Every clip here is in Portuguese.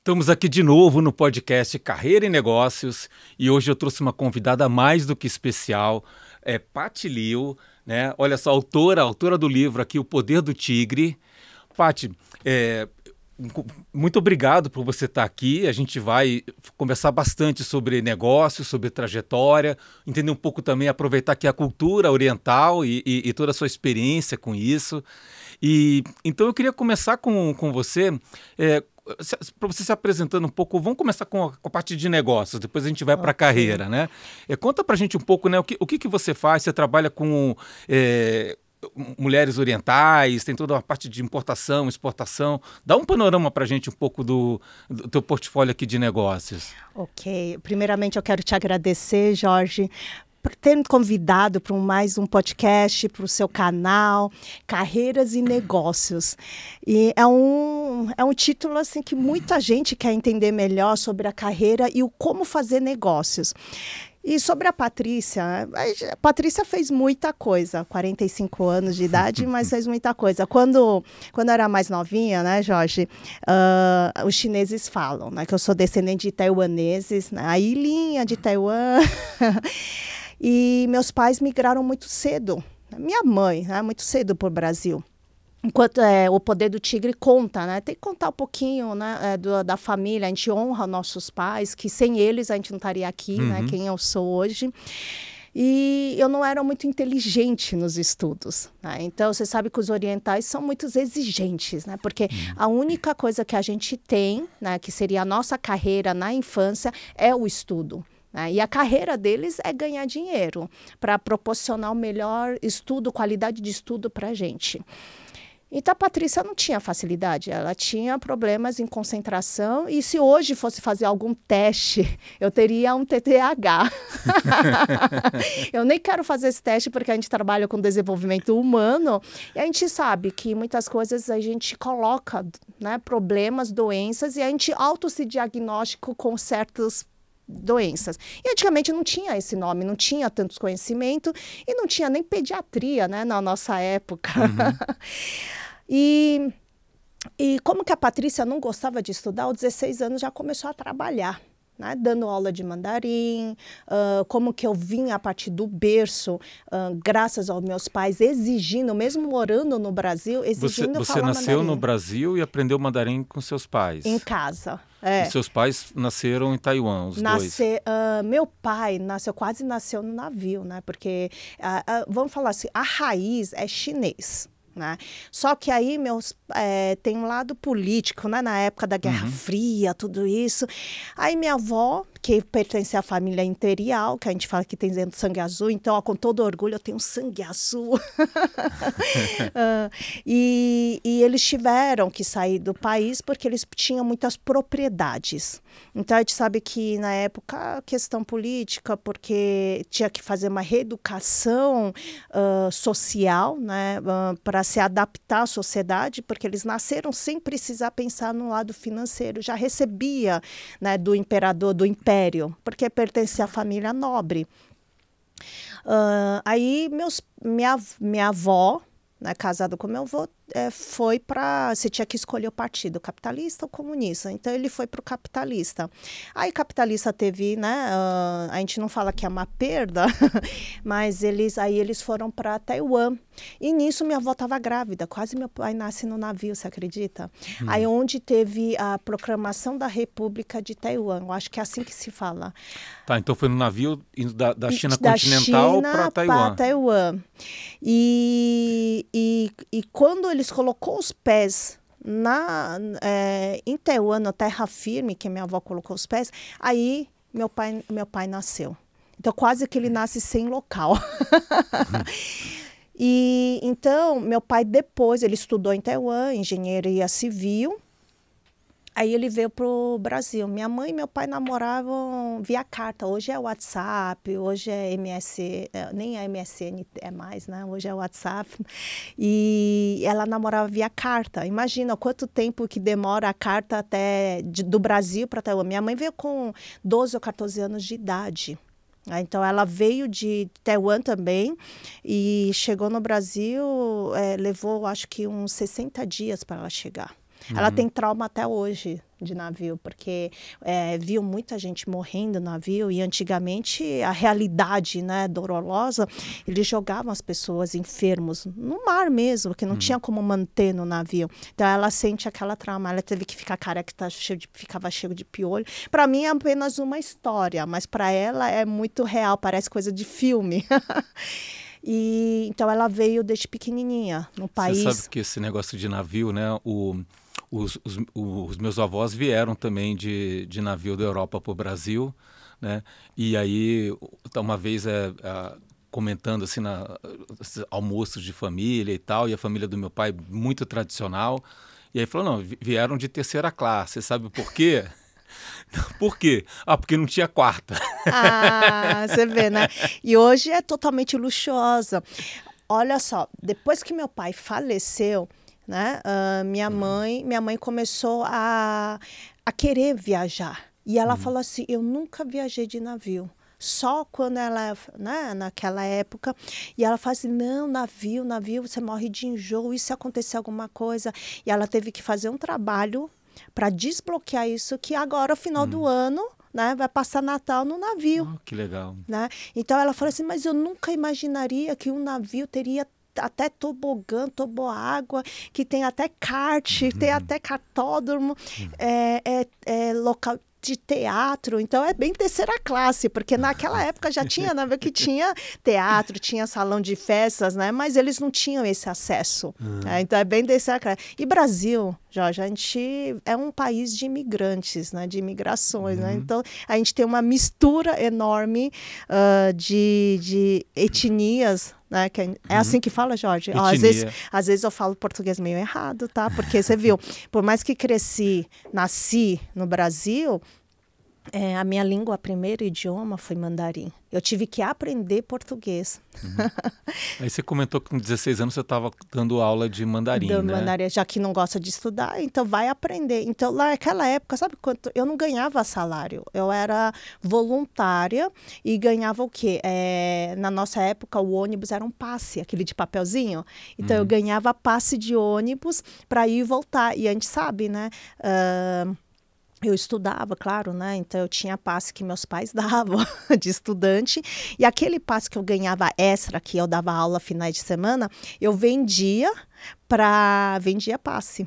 Estamos aqui de novo no podcast Carreira e Negócios e hoje eu trouxe uma convidada mais do que especial, Paty Liu, né? Olha só, autora do livro aqui, O Poder do Tigre. Paty, muito obrigado por você estar aqui. A gente vai conversar bastante sobre negócios, sobre trajetória, entender um pouco também, aproveitar aqui a cultura oriental e toda a sua experiência com isso. Então eu queria começar com você, para você se apresentando um pouco. Vamos começar com a parte de negócios, depois a gente vai para a carreira, né? Conta para a gente um pouco, né, o que você faz. Você trabalha com mulheres orientais, tem toda uma parte de importação, exportação. Dá um panorama para a gente um pouco do teu portfólio aqui de negócios. Ok. Primeiramente, eu quero te agradecer, Jorge, por ter me convidado para mais um podcast, para o seu canal, Carreiras e Negócios. E é um título assim, que muita gente quer entender melhor sobre a carreira e o como fazer negócios. E sobre a Patrícia fez muita coisa, 45 anos de idade, mas fez muita coisa. Quando eu era mais novinha, né, Jorge, os chineses falam, né, que eu sou descendente de taiwaneses, né, a ilhinha de Taiwan. E meus pais migraram muito cedo, minha mãe, né, muito cedo para o Brasil. Enquanto O Poder do Tigre conta, né? Tem que contar um pouquinho, né, da família. A gente honra nossos pais, que sem eles a gente não estaria aqui, né, quem eu sou hoje. E eu não era muito inteligente nos estudos, né? Então, você sabe que os orientais são muito exigentes, né? Porque a única coisa que a gente tem, né, que seria a nossa carreira na infância, é o estudo. E a carreira deles é ganhar dinheiro para proporcionar o melhor estudo, qualidade de estudo para a gente. Então, a Patrícia não tinha facilidade, ela tinha problemas em concentração e se hoje fosse fazer algum teste, eu teria um TDAH. Eu nem quero fazer esse teste porque a gente trabalha com desenvolvimento humano e a gente sabe que muitas coisas a gente coloca, né, problemas, doenças e a gente se diagnostica com certos doenças. E antigamente não tinha esse nome, não tinha tantos conhecimentos e não tinha nem pediatria, né, na nossa época. E como que a Patrícia não gostava de estudar, aos 16 anos já começou a trabalhar, né, dando aula de mandarim, como que eu vim a partir do berço, graças aos meus pais, exigindo, mesmo morando no Brasil, exigindo Você falar nasceu mandarim. no Brasil e aprendeu mandarim com seus pais? Em casa. E seus pais nasceram em Taiwan, os dois? Meu pai quase nasceu no navio, né? Porque, vamos falar assim, a raiz é chinês. Né? Só que aí tem um lado político, né? Na época da Guerra Fria, tudo isso. Aí minha avó, que pertence à família imperial, que a gente fala que tem sangue azul, então, ó, com todo orgulho, eu tenho sangue azul. E eles tiveram que sair do país porque eles tinham muitas propriedades. Então, a gente sabe que, na época, questão política, porque tinha que fazer uma reeducação social, né, para se adaptar à sociedade, porque eles nasceram sem precisar pensar no lado financeiro. Já recebia, né, do imperador, do império, porque pertencia à família nobre. Aí minha avó, né, casada com meu avô, você tinha que escolher o partido, capitalista ou comunista. Então, ele foi para o capitalista. Aí, capitalista teve, né, a gente não fala que é uma perda, mas eles foram para Taiwan. E nisso, minha avó estava grávida, quase meu pai nasce no navio, você acredita? Aí, onde teve a proclamação da República de Taiwan, eu acho que é assim que se fala. Tá, então foi no navio indo da China continental para Taiwan. E quando eles colocou os pés em Taiwan, na terra firme, que minha avó colocou os pés, aí meu pai nasceu. Então, quase que ele nasce sem local. E então, meu pai depois, ele estudou em Taiwan, engenharia civil. Aí ele veio para o Brasil. Minha mãe e meu pai namoravam via carta. Hoje é WhatsApp, hoje é nem é MSN é mais, né? Hoje é WhatsApp. E ela namorava via carta. Imagina quanto tempo que demora a carta do Brasil para Taiwan. Minha mãe veio com 12 ou 14 anos de idade. Então, ela veio de Taiwan também e chegou no Brasil, levou, acho que uns 60 dias para ela chegar. Ela tem trauma até hoje de navio, porque viu muita gente morrendo no navio e antigamente a realidade, né, dolorosa, eles jogavam as pessoas enfermos no mar mesmo, que não tinha como manter no navio. Então ela sente aquela trauma, ela teve que ficar careca, ficava cheio de piolho. Para mim é apenas uma história, mas para ela é muito real, parece coisa de filme. E então ela veio desde pequenininha no país. Você sabe que esse negócio de navio, né, os meus avós vieram também de navio da Europa para o Brasil, né? E aí, uma vez comentando assim, almoços de família e tal, e a família do meu pai muito tradicional, e aí falou, não, vieram de terceira classe, sabe por quê? Por quê? Porque não tinha quarta. Ah, você vê, né? E hoje é totalmente luxuosa. Olha só, depois que meu pai faleceu, né, minha mãe começou a querer viajar. E ela falou assim, eu nunca viajei de navio. Só quando ela, né, naquela época, e ela fala assim, não, navio, você morre de enjoo, e se acontecer alguma coisa? E ela teve que fazer um trabalho para desbloquear isso, que agora, no final do ano, né, vai passar Natal no navio. Oh, que legal. Né? Então ela falou assim, mas eu nunca imaginaria que um navio teria até tobogã, toboágua, que tem até kart, tem até cartódromo, local de teatro, então é bem terceira classe, porque naquela época já tinha navio que tinha teatro, tinha salão de festas, né? Mas eles não tinham esse acesso. Né? Então é bem terceira classe. E Brasil, Jorge, a gente é um país de imigrantes, né? De imigrações, né? Então a gente tem uma mistura enorme de etnias. Né? É assim que fala, Jorge? Ó, às vezes eu falo português meio errado, tá? Porque você viu, por mais que nasci no Brasil, a minha língua, primeiro idioma foi mandarim. Eu tive que aprender português. Aí você comentou que com 16 anos você estava dando aula de mandarim, né? Mandarim, já que não gosta de estudar, então vai aprender. Então, lá naquela época, sabe quanto? Eu não ganhava salário. Eu era voluntária e ganhava o quê? Na nossa época, o ônibus era um passe, aquele de papelzinho. Então, eu ganhava passe de ônibus para ir e voltar. E a gente sabe, né? Eu estudava, claro, né? Então eu tinha passe que meus pais davam de estudante. E aquele passe que eu ganhava extra, que eu dava aula finais de semana, eu vendia passe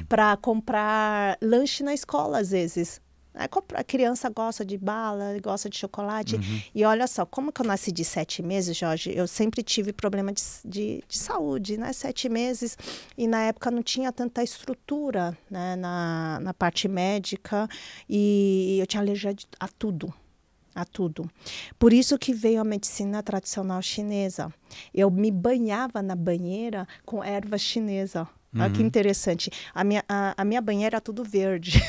para comprar lanche na escola, às vezes. A criança gosta de bala, gosta de chocolate. E olha só, como que eu nasci de 7 meses, Jorge, eu sempre tive problema de saúde, né? 7 meses. E na época não tinha tanta estrutura, né? Na parte médica. E eu tinha alergia a tudo. A tudo. Por isso que veio a medicina tradicional chinesa. Eu me banhava na banheira com erva chinesa. Olha que interessante. A minha banheira era tudo verde.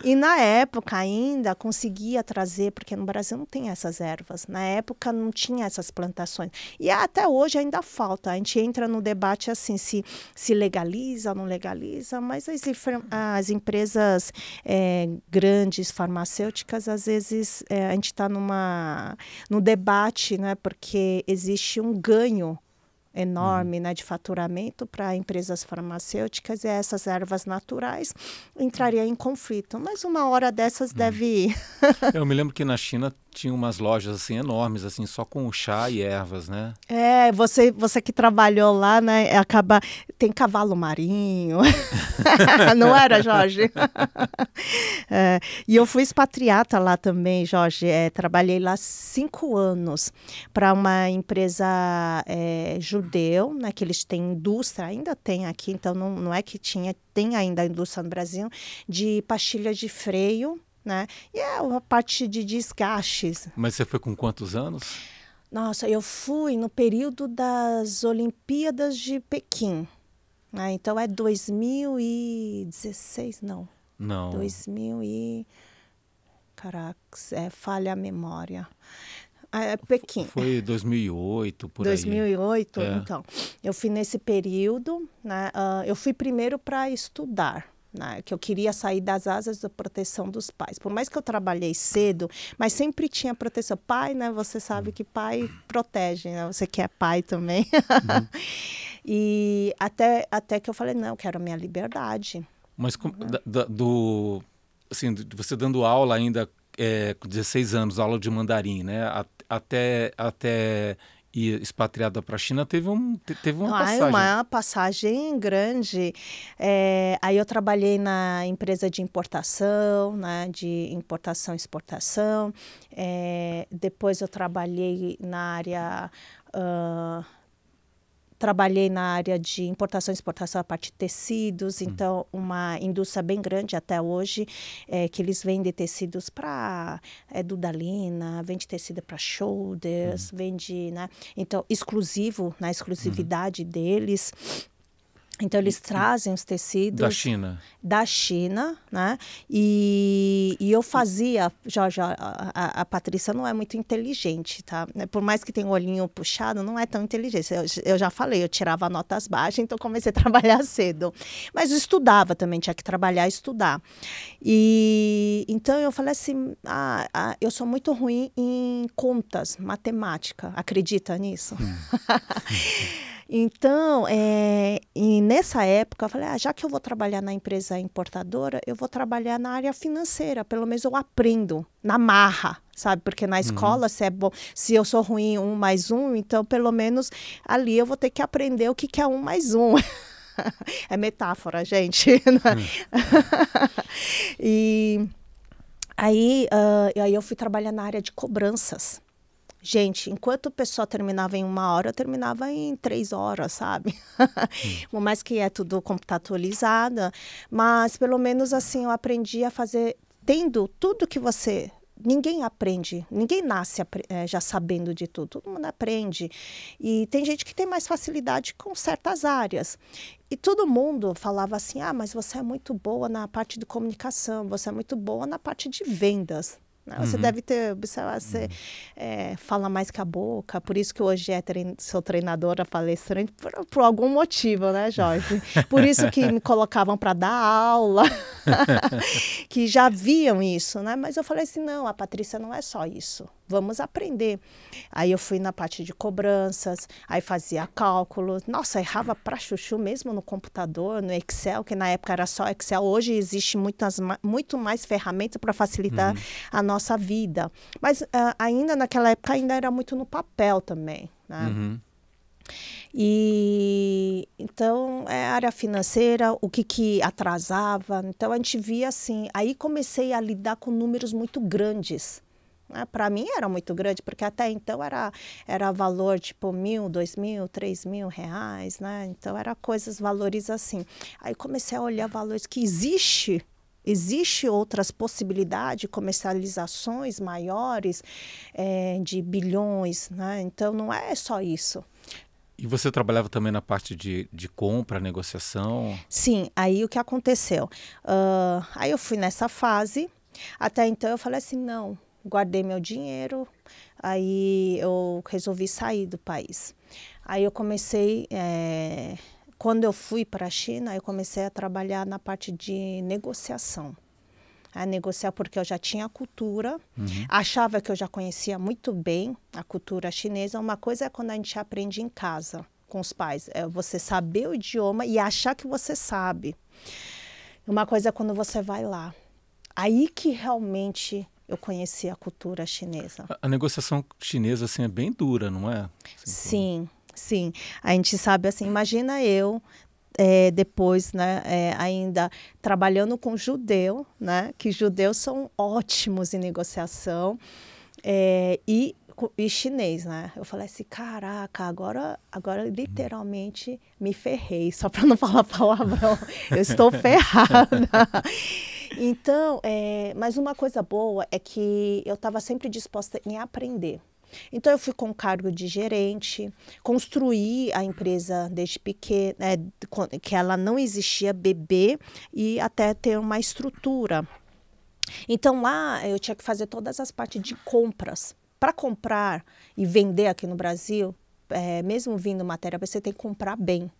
E na época ainda conseguia trazer, porque no Brasil não tem essas ervas, na época não tinha essas plantações, e até hoje ainda falta, a gente entra no debate assim, se legaliza ou não legaliza, mas as empresas grandes, farmacêuticas, às vezes a gente está no debate, né, porque existe um ganho enorme, né, de faturamento para empresas farmacêuticas, e essas ervas naturais entrariam em conflito. Mas uma hora dessas deve ir. Eu me lembro que na China tinha umas lojas assim enormes, assim, só com chá e ervas, né? Você que trabalhou lá, né, tem cavalo marinho. Não era, Jorge? E eu fui expatriata lá também, Jorge. Trabalhei lá 5 anos para uma empresa judeu, né, que eles têm indústria, ainda tem aqui, então não é que tem ainda a indústria no Brasil, de pastilhas de freio, né? E a parte de desgastes. Mas você foi com quantos anos? Nossa, eu fui no período das Olimpíadas de Pequim. Né? Então é 2016, não. Não. 2000 e... Caracas, falha a memória. Pequim. Foi 2008, por 2008, aí. Então. Eu fui nesse período, né? Eu fui primeiro para estudar. Né, que eu queria sair das asas da proteção dos pais. Por mais que eu trabalhei cedo, mas sempre tinha proteção. Pai, né? Você sabe que pai protege, né? Você que é pai também. E até que eu falei, não, eu quero a minha liberdade. Mas assim, você dando aula ainda com 16 anos, aula de mandarim, né? Até ir expatriada para a China, teve uma passagem. Uma passagem grande. Aí eu trabalhei na empresa de importação, né? De importação e exportação. Depois eu trabalhei na área... Trabalhei na área de importação e exportação a parte de tecidos, então uma indústria bem grande até hoje, que eles vendem tecidos para Dudalina, vende tecido para shoulders, vende, né? Então, exclusivo, na exclusividade deles. Então, eles trazem os tecidos... Da China, né? E eu fazia... Jorge, a Patrícia não é muito inteligente, tá? Por mais que tenha um olhinho puxado, não é tão inteligente. Eu já falei, eu tirava notas baixas, então comecei a trabalhar cedo. Mas eu estudava também, tinha que trabalhar e estudar. Então, eu falei assim, eu sou muito ruim em contas, matemática. Acredita nisso? Então, e nessa época, eu falei, já que eu vou trabalhar na empresa importadora, eu vou trabalhar na área financeira, pelo menos eu aprendo na marra, sabe? Porque na escola, se eu sou ruim em 1 mais 1, então pelo menos ali eu vou ter que aprender o que é 1 mais 1. É metáfora, gente. E aí eu fui trabalhar na área de cobranças. Gente, enquanto o pessoal terminava em 1 hora, eu terminava em 3 horas, sabe? Por mais que é tudo computadorizado, mas pelo menos assim eu aprendi a fazer, tendo tudo que você... Ninguém aprende, ninguém nasce já sabendo de tudo, todo mundo aprende. E tem gente que tem mais facilidade com certas áreas. E todo mundo falava assim, mas você é muito boa na parte de comunicação, você é muito boa na parte de vendas. Você deve ter, você fala mais que a boca, por isso que hoje sou treinadora, palestrante, por algum motivo, né, Jorge? Por isso que me colocavam para dar aula, que já viam isso, né? Mas eu falei assim, não, a Patrícia não é só isso, vamos aprender. Aí eu fui na parte de cobranças, aí fazia cálculos, nossa, errava pra chuchu mesmo no computador, no Excel, que na época era só Excel, hoje existe muito mais ferramentas para facilitar a nossa vida. Mas ainda naquela época ainda era muito no papel também, né? E então área financeira, o que atrasava, então a gente via assim, aí comecei a lidar com números muito grandes. Para mim era muito grande, porque até então era valor tipo 1.000, 2.000, 3.000 reais, né? Então era valores assim. Aí comecei a olhar valores que existe outras possibilidades, comercializações maiores de bilhões, né? Então não é só isso. E você trabalhava também na parte de compra, negociação? Sim, aí o que aconteceu? Aí eu fui nessa fase, até então eu falei assim, não, guardei meu dinheiro, aí eu resolvi sair do país. Aí eu comecei, quando eu fui para a China, eu comecei a trabalhar na parte de negociação. A negociar porque eu já tinha a cultura, achava que eu já conhecia muito bem a cultura chinesa. Uma coisa é quando a gente aprende em casa, com os pais, é você saber o idioma e achar que você sabe. Uma coisa é quando você vai lá. Aí que realmente eu conheci a cultura chinesa. A negociação chinesa assim, é bem dura, não é? Sim, sim. A gente sabe assim, imagina eu... depois, né, ainda trabalhando com judeu, né, que judeus são ótimos em negociação, e chinês, né? Eu falei assim, caraca, agora literalmente me ferrei, só para não falar palavrão, eu estou ferrada. Então, mas uma coisa boa é que eu estava sempre disposta em aprender. Então, eu fui com cargo de gerente, construí a empresa desde pequena, que ela não existia, bebê, e até ter uma estrutura. Então, lá eu tinha que fazer todas as partes de compras. Para comprar e vender aqui no Brasil, mesmo vindo matéria, você tem que comprar bem.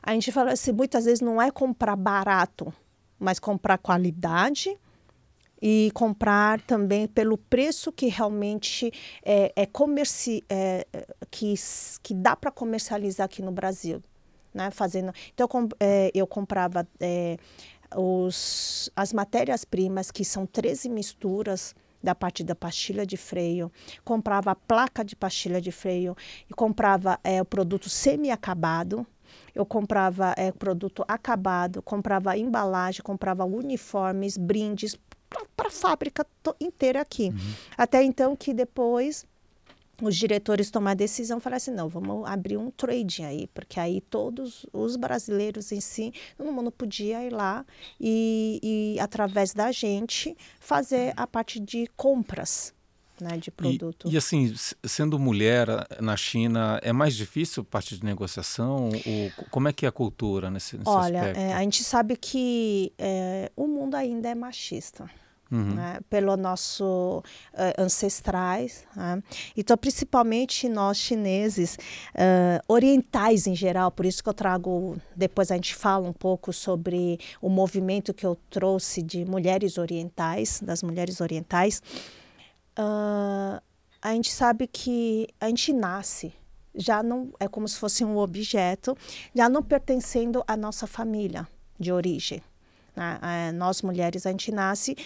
A gente fala assim, muitas vezes não é comprar barato, mas comprar qualidade, e comprar também pelo preço que realmente que dá para comercializar aqui no Brasil. né, fazendo. Então, eu comprava as matérias-primas, que são 13 misturas da parte da pastilha de freio, comprava a placa de pastilha de freio e comprava o produto semi-acabado. Eu comprava produto acabado, comprava embalagem, comprava uniformes, brindes para a fábrica inteira aqui. Até então que depois os diretores tomaram a decisão, falaram assim, não, vamos abrir um trading aí, porque aí todos os brasileiros em si, todo mundo podia ir lá e através da gente, fazer a parte de compras, né, de produto. E assim, sendo mulher na China, é mais difícil a parte de negociação? Como é que é a cultura nesse Olha, aspecto? a gente sabe que o mundo ainda é machista. Né, pelo nosso ancestrais, né? Então principalmente nós chineses, orientais em geral, por isso que eu trago, depois a gente fala um pouco sobre o movimento que eu trouxe de mulheres orientais, das mulheres orientais, a gente sabe que a gente nasce, já não é como se fosse um objeto, já não pertencendo à nossa família de origem. Nós mulheres, a gente nasce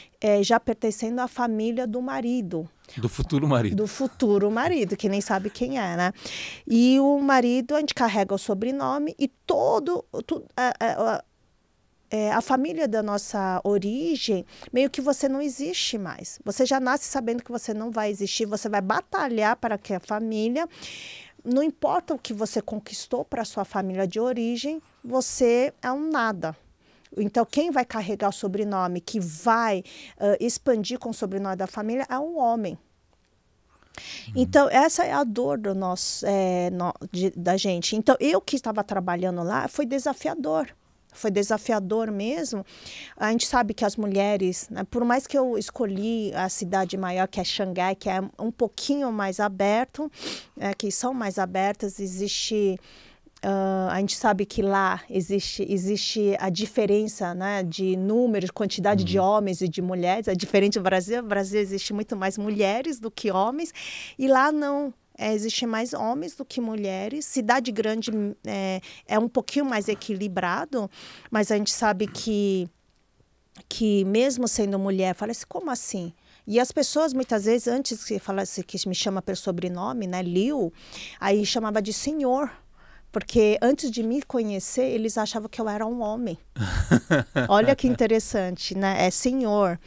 já pertencendo à família do marido. Do futuro marido. Do futuro marido, que nem sabe quem é, né? E o marido, a gente carrega o sobrenome e a família da nossa origem, meio que você não existe mais. Você já nasce sabendo que você não vai existir, você vai batalhar para que a família, não importa o que você conquistou para a sua família de origem, você é um nada. Então, quem vai carregar o sobrenome, que vai expandir com o sobrenome da família, é um homem. Então, essa é a dor do da gente. Então, eu que estava trabalhando lá, foi desafiador. Foi desafiador mesmo. A gente sabe que as mulheres, né, por mais que eu escolhi a cidade maior, que é Xangai, que é um pouquinho mais aberto, que são mais abertas, existe... a gente sabe que lá existe a diferença, né, de números, quantidade de homens e de mulheres. É diferente do Brasil. No Brasil existe muito mais mulheres do que homens. E lá não. Existe mais homens do que mulheres. Cidade grande é um pouquinho mais equilibrado. Mas a gente sabe que mesmo sendo mulher, fala assim, como assim? E as pessoas, muitas vezes, antes que falasse que me chama pelo sobrenome, né, Liu, aí chamava de senhor. Porque antes de me conhecer, eles achavam que eu era um homem. Olha que interessante, né? É senhor.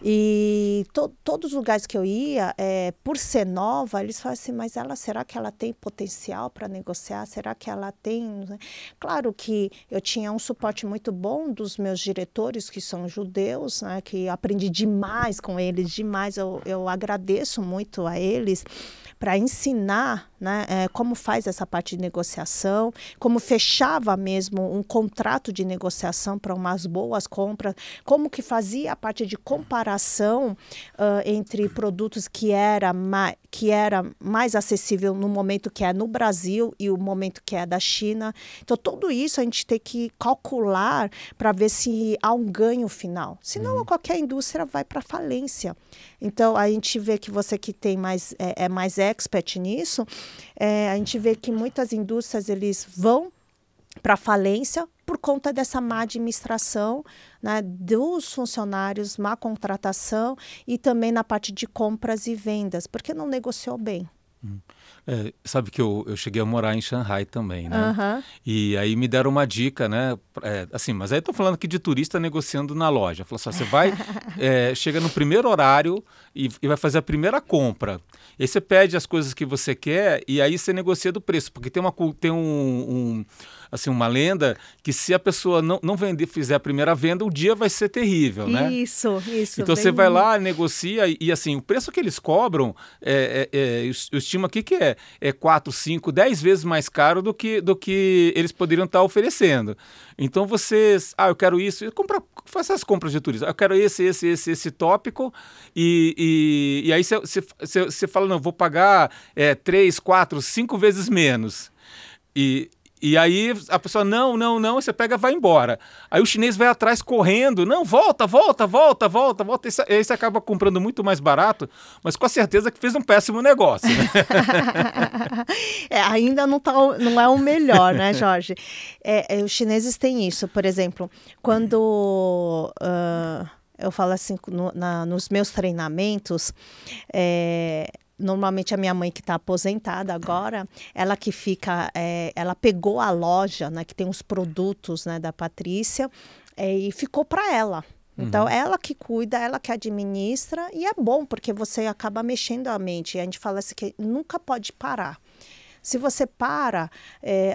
E todos os lugares que eu ia, por ser nova, eles falam assim, mas será que ela tem potencial para negociar? Será que ela tem... Claro que eu tinha um suporte muito bom dos meus diretores, que são judeus, né, que aprendi demais com eles, demais. Eu agradeço muito a eles para ensinar, né, como faz essa parte de negociação, como fechava mesmo um contrato de negociação para umas boas compras, como que fazia a parte de comparação entre produtos que era mais acessível no momento que é no Brasil e o momento que é da China. Então, tudo isso a gente tem que calcular para ver se há um ganho final. Senão, qualquer indústria vai para falência. Então, a gente vê que você que tem mais expert nisso, a gente vê que muitas indústrias eles vão para falência por conta dessa má administração, né, dos funcionários, má contratação e também na parte de compras e vendas, porque não negociou bem. Sabe que eu cheguei a morar em Xangai também, né? E aí me deram uma dica, né? Assim, mas aí eu tô falando aqui de turista negociando na loja. Falou assim, você vai, chega no primeiro horário e vai fazer a primeira compra. E aí você pede as coisas que você quer e aí você negocia do preço, porque tem uma lenda que se a pessoa não fizer a primeira venda, o dia vai ser terrível, né? Isso. Então você vai lá, negocia e assim, o preço que eles cobram, eu estimo aqui que é 4, 5, 10 vezes mais caro do que eles poderiam estar oferecendo. Então eu quero isso, faça as compras de turismo, eu quero esse tópico e aí você fala, não, vou pagar 3, 4, 5 vezes menos. E aí a pessoa, não, você pega e vai embora. Aí o chinês vai atrás correndo, não, volta. Aí você acaba comprando muito mais barato, mas com a certeza que fez um péssimo negócio, né? Ainda não é o melhor, né, Jorge? Os chineses têm isso, por exemplo, quando eu falo assim, nos meus treinamentos, normalmente a minha mãe que está aposentada agora, ela que fica, ela pegou a loja, né, que tem os produtos, né, da Patrícia, e ficou para ela. Então, ela que cuida, ela que administra, e é bom, porque você acaba mexendo a mente. A gente fala assim que nunca pode parar. Se você para,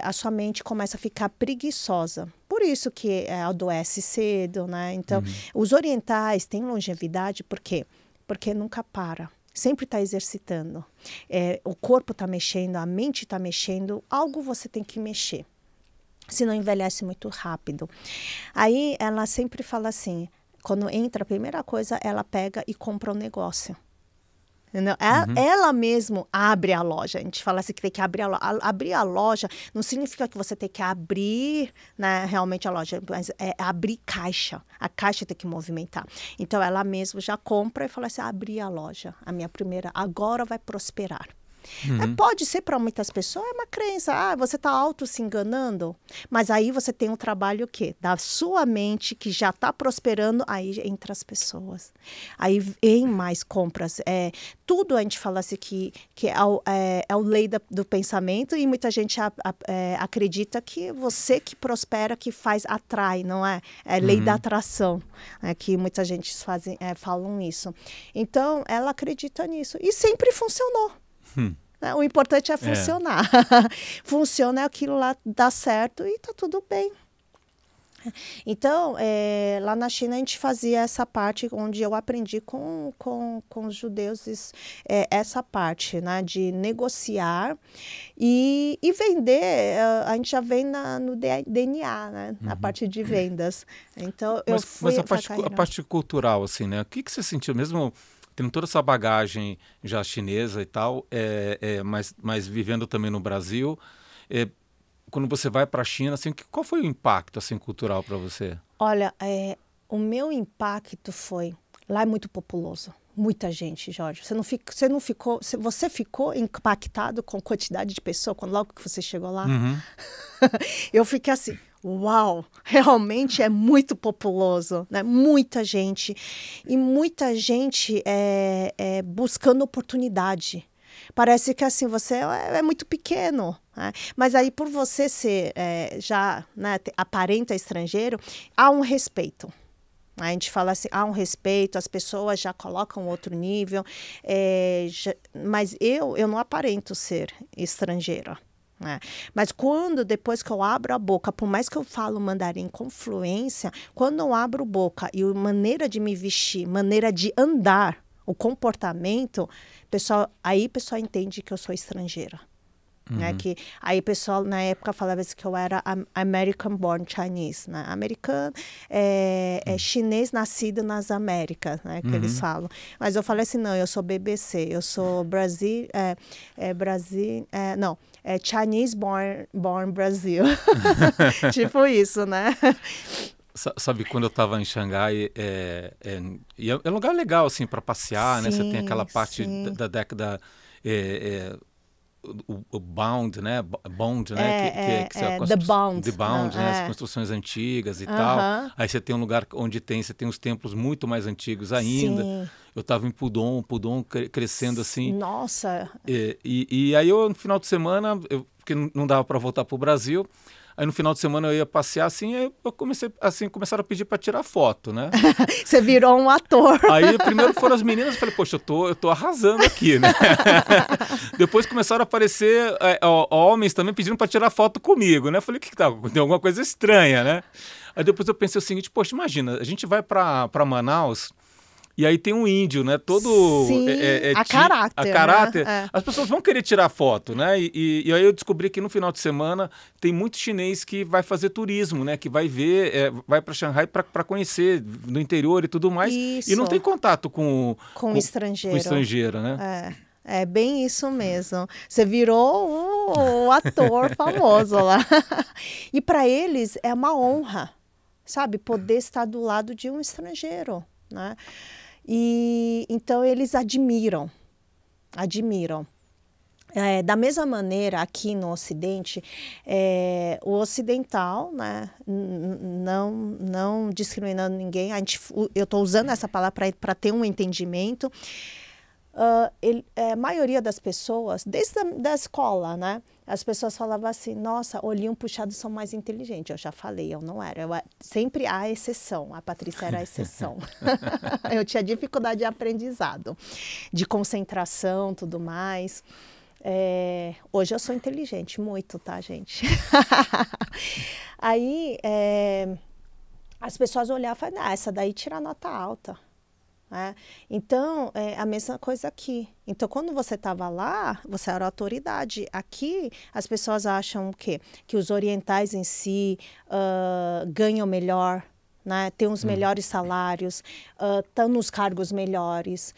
a sua mente começa a ficar preguiçosa. Por isso que adoece cedo, né? Então, os orientais têm longevidade, por quê? Porque nunca para. Sempre está exercitando. O corpo está mexendo, a mente está mexendo, algo você tem que mexer. Senão envelhece muito rápido. Aí ela sempre fala assim, quando entra a primeira coisa, ela pega e compra um negócio. Entendeu? Ela mesmo abre a loja. A gente fala assim que tem que abrir a loja. Abrir a loja não significa que você tem que abrir, né, realmente a loja, mas é abrir caixa. A caixa tem que movimentar. Então, ela mesma já compra e fala assim, abri a loja. A minha primeira, agora vai prosperar. Pode ser para muitas pessoas, é uma crença, você está auto se enganando, mas aí você tem um trabalho o quê? Da sua mente que já está prosperando, aí entra as pessoas, aí vem mais compras, tudo a gente fala assim que é o lei do pensamento e muita gente acredita que você que prospera, que faz, atrai, não é? É lei da atração, que muita gente falam isso. Então, ela acredita nisso e sempre funcionou. O importante é funcionar. Funciona, aquilo lá dá certo e tá tudo bem. Então, lá na China a gente fazia essa parte onde eu aprendi com os judeus essa parte, né, de negociar e vender. A gente já vem no DNA, né, na parte de vendas. Então, mas a parte cultural, assim, né? O que você sentiu mesmo? Tendo toda essa bagagem já chinesa e tal, mas vivendo também no Brasil, quando você vai para a China, assim, qual foi o impacto assim, cultural para você? Olha, o meu impacto foi... Lá é muito populoso, muita gente, Jorge. Você ficou impactado com a quantidade de pessoas logo que você chegou lá? Eu fiquei assim... Uau, realmente é muito populoso, né? Muita gente e muita gente buscando oportunidade. Parece que assim, você é muito pequeno, né? Mas aí por você ser já, né, aparenta estrangeiro, há um respeito. A gente fala assim, há um respeito, as pessoas já colocam outro nível, mas eu não aparento ser estrangeira. Mas depois que eu abro a boca, por mais que eu falo mandarim com fluência, quando eu abro a boca e a maneira de me vestir, maneira de andar, o comportamento, aí o pessoal entende que eu sou estrangeira. Né? Que, aí o pessoal na época falava que eu era American born Chinese, né? Americano chinês nascido nas Américas, né? Que eles falam. Mas eu falei assim, não, eu sou BBC, eu sou Chinese born Brasil. Tipo isso, né? Sabe, quando eu estava em Xangai, é um lugar legal, assim, para passear, sim, né? Você tem aquela parte da década... O Bound, né? Bond, né? The Bound. The Bound, né? As construções antigas e tal. Aí você tem um lugar onde você tem os templos muito mais antigos ainda. Sim. Eu estava em Pudong crescendo assim. Nossa! E aí eu, no final de semana, porque não dava para voltar para o Brasil, aí no final de semana eu ia passear assim, aí eu começaram a pedir para tirar foto, né? Você virou um ator. Aí primeiro foram as meninas, eu falei, poxa, eu tô arrasando aqui, né? Depois começaram a aparecer homens também pedindo para tirar foto comigo, né? Eu falei, o que tá? Tem alguma coisa estranha, né? Aí depois eu pensei o seguinte, poxa, imagina, a gente vai para Manaus... E aí tem um índio, né? Todo... Sim, a caráter. Né? As pessoas vão querer tirar foto, né? E aí eu descobri que no final de semana tem muito chinês que vai fazer turismo, né? Que vai ver, vai para Xangai para conhecer no interior e tudo mais. Isso. E não tem contato com estrangeiro. Com estrangeiro, né? É bem isso mesmo. Você virou o ator famoso lá. E para eles é uma honra, sabe, poder estar do lado de um estrangeiro, né? E então eles admiram. Da mesma maneira, aqui no Ocidente, o ocidental, né, não discriminando ninguém, eu estou usando essa palavra para ter um entendimento. A maioria das pessoas, desde da escola, né, as pessoas falavam assim, nossa, olhinho puxado são mais inteligentes. Eu já falei, eu não era. Sempre há exceção, a Patrícia era a exceção. Eu tinha dificuldade de aprendizado, de concentração, tudo mais. Hoje eu sou inteligente, muito, tá, gente? Aí as pessoas olhavam e falavam, essa daí tira nota alta. Então, a mesma coisa aqui. Então, quando você estava lá, você era autoridade. Aqui, as pessoas acham o quê? Que os orientais em si ganham melhor, né? Têm os melhores salários, estão nos cargos melhores.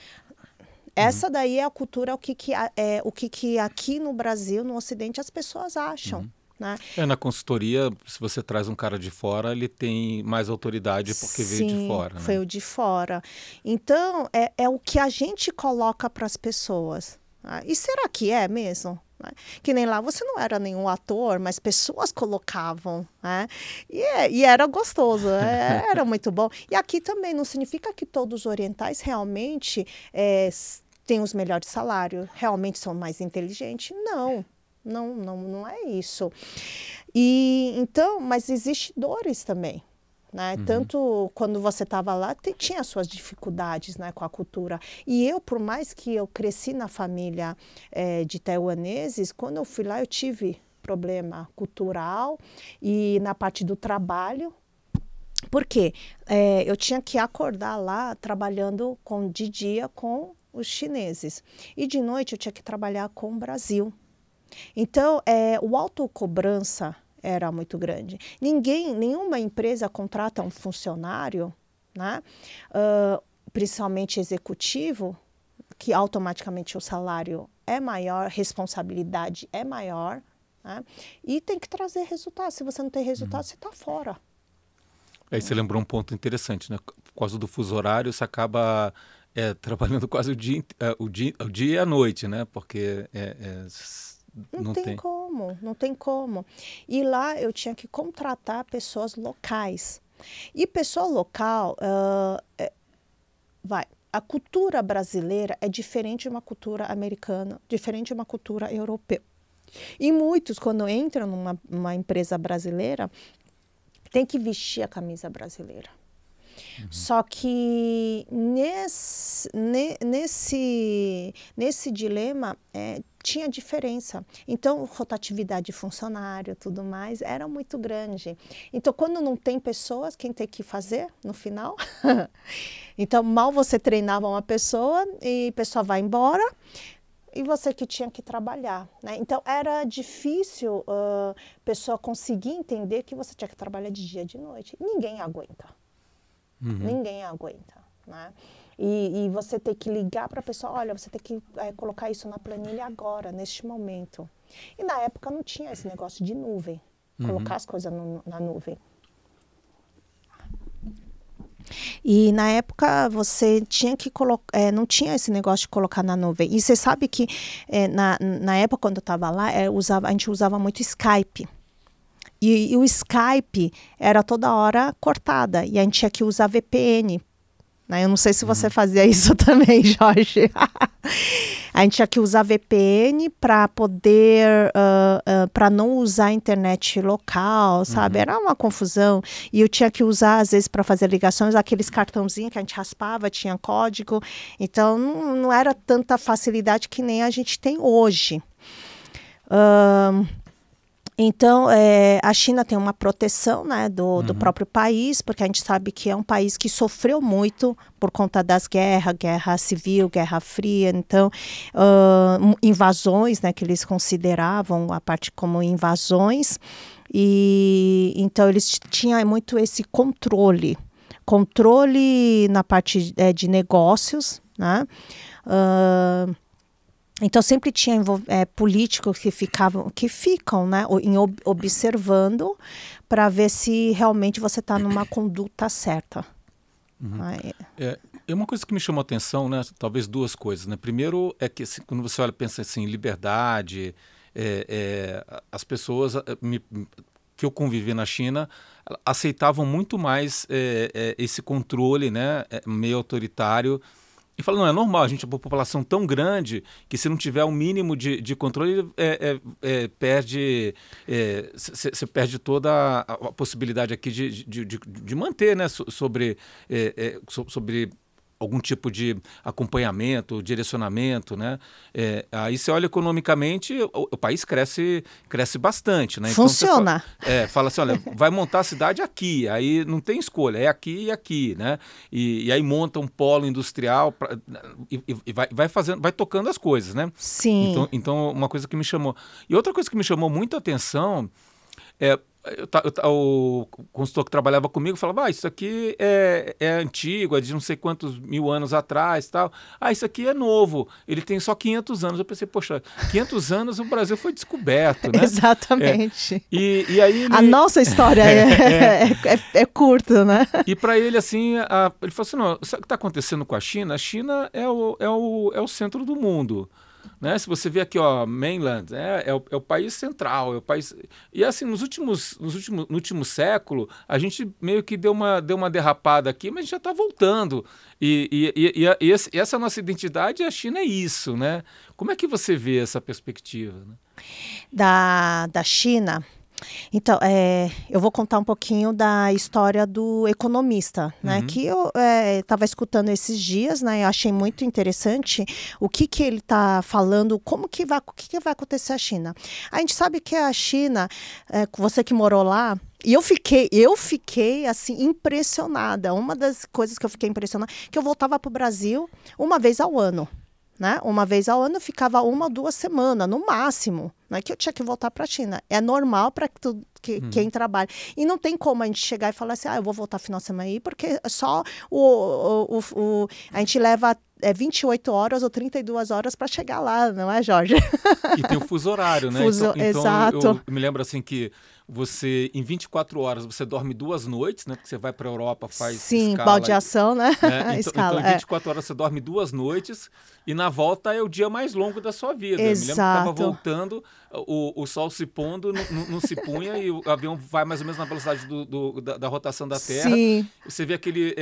Essa daí é a cultura, o que aqui no Brasil, no Ocidente, as pessoas acham. Né? Na consultoria, se você traz um cara de fora, ele tem mais autoridade porque veio de fora. Né? Veio de fora. Então, é o que a gente coloca para as pessoas. Né? E será que é mesmo? Né? Que nem lá, você não era nenhum ator, mas pessoas colocavam. Né? E era gostoso, era muito bom. E aqui também não significa que todos os orientais realmente têm os melhores salários, realmente são mais inteligentes. Não é isso. E então, mas existem dores também, né? Tanto quando você estava lá, tinha suas dificuldades, né, com a cultura. E eu, por mais que eu cresci na família de taiwaneses, quando eu fui lá eu tive problema cultural e na parte do trabalho. Por quê? Eu tinha que acordar lá trabalhando de dia com os chineses. E de noite eu tinha que trabalhar com o Brasil. Então, o autocobrança era muito grande. Nenhuma empresa contrata um funcionário, né, principalmente executivo, que automaticamente o salário é maior, responsabilidade é maior, né, e tem que trazer resultado. Se você não tem resultado, você está fora. Aí você lembrou um ponto interessante, né? Por causa do fuso horário, você acaba trabalhando quase o dia e a noite, né? Porque não tem como. E lá eu tinha que contratar pessoas locais. E pessoa local, a cultura brasileira é diferente de uma cultura americana, diferente de uma cultura europeia. E muitos, quando entram numa empresa brasileira, tem que vestir a camisa brasileira. Só que nesse dilema tinha diferença. Então, rotatividade de funcionário, tudo mais, era muito grande. Então, quando não tem pessoas, quem tem que fazer no final? Então, mal você treinava uma pessoa e a pessoa vai embora e você que tinha que trabalhar. Né? Então, era difícil a pessoa conseguir entender que você tinha que trabalhar de dia e de noite. Ninguém aguenta. Ninguém aguenta, né? E você tem que ligar para a pessoa, olha, você tem que colocar isso na planilha agora, neste momento. E na época não tinha esse negócio de nuvem, colocar as coisas na nuvem. E na época você tinha que colocar, não tinha esse negócio de colocar na nuvem. E você sabe que na época quando eu estava lá, a gente usava muito Skype. E o Skype era toda hora cortada. E a gente tinha que usar VPN. Né? Eu não sei se você fazia isso também, Jorge. A gente tinha que usar VPN para poder... para não usar a internet local, sabe? Era uma confusão. E eu tinha que usar, às vezes, para fazer ligações, aqueles cartãozinhos que a gente raspava, tinha código. Então, não era tanta facilidade que nem a gente tem hoje. Então, a China tem uma proteção, né, do próprio país, porque a gente sabe que é um país que sofreu muito por conta das guerras, guerra civil, guerra fria, então, invasões, né, que eles consideravam a parte como invasões, e então eles tinham muito esse controle na parte de negócios, né, Então sempre tinha políticos que ficam, né, observando para ver se realmente você está numa conduta certa. Uhum. É uma coisa que me chamou a atenção, né? Talvez duas coisas, né? Primeiro é que quando você olha, pensa assim, liberdade, as pessoas que eu convivi na China aceitavam muito mais esse controle, né? Meio autoritário. E fala, não, é normal, a gente é uma população tão grande que se não tiver o mínimo de controle, perde, você perde toda a possibilidade aqui de manter, né, sobre algum tipo de acompanhamento, direcionamento, né? Aí você olha economicamente, o país cresce bastante, né? Funciona. Então fala assim, olha, vai montar a cidade aqui, aí não tem escolha, é aqui e aqui, né? E aí monta um polo industrial e vai fazendo, vai tocando as coisas, né? Sim. Então uma coisa que me chamou. E outra coisa que me chamou muita atenção o consultor que trabalhava comigo falava, isso aqui é antigo, é de não sei quantos mil anos atrás, tal. Isso aqui é novo, ele tem só 500 anos. Eu pensei, poxa, 500 anos o Brasil foi descoberto, né? Exatamente. E aí a nossa história é curta, né? E para ele, assim, ele falou assim, não, sabe o que está acontecendo com a China? A China é o centro do mundo. Né? Se você vê aqui, ó, mainland, é o país central, é o país... E assim, no último século, a gente meio que deu uma derrapada aqui, mas a gente já está voltando. E essa nossa identidade, a China é isso, né? Como é que você vê essa perspectiva? Né? Da China... Então, eu vou contar um pouquinho da história do economista, né? Que eu estava escutando esses dias, né? Eu achei muito interessante o que ele está falando, o que vai acontecer a China. A gente sabe que a China, você que morou lá, e eu fiquei assim impressionada. Uma das coisas que eu fiquei impressionada, que eu voltava para o Brasil uma vez ao ano. Né? Uma vez ao ano, ficava 1 ou 2 semanas, no máximo, né? Que eu tinha que voltar para a China. É normal para quem trabalha. E não tem como a gente chegar e falar assim, eu vou voltar final de semana aí, porque só a gente leva 28 horas ou 32 horas para chegar lá, não é, Jorge? E tem o fuso horário, né? Exato. Eu me lembro assim que você, em 24 horas, você dorme 2 noites, né? Porque você vai para a Europa, faz escala. Baldeação, né? Então, em 24 horas você dorme 2 noites e na volta é o dia mais longo da sua vida. Exato. Eu me lembro que estava voltando, o sol se pondo, não se punha e o avião vai mais ou menos na velocidade da rotação da Terra. Sim. Você vê aquele,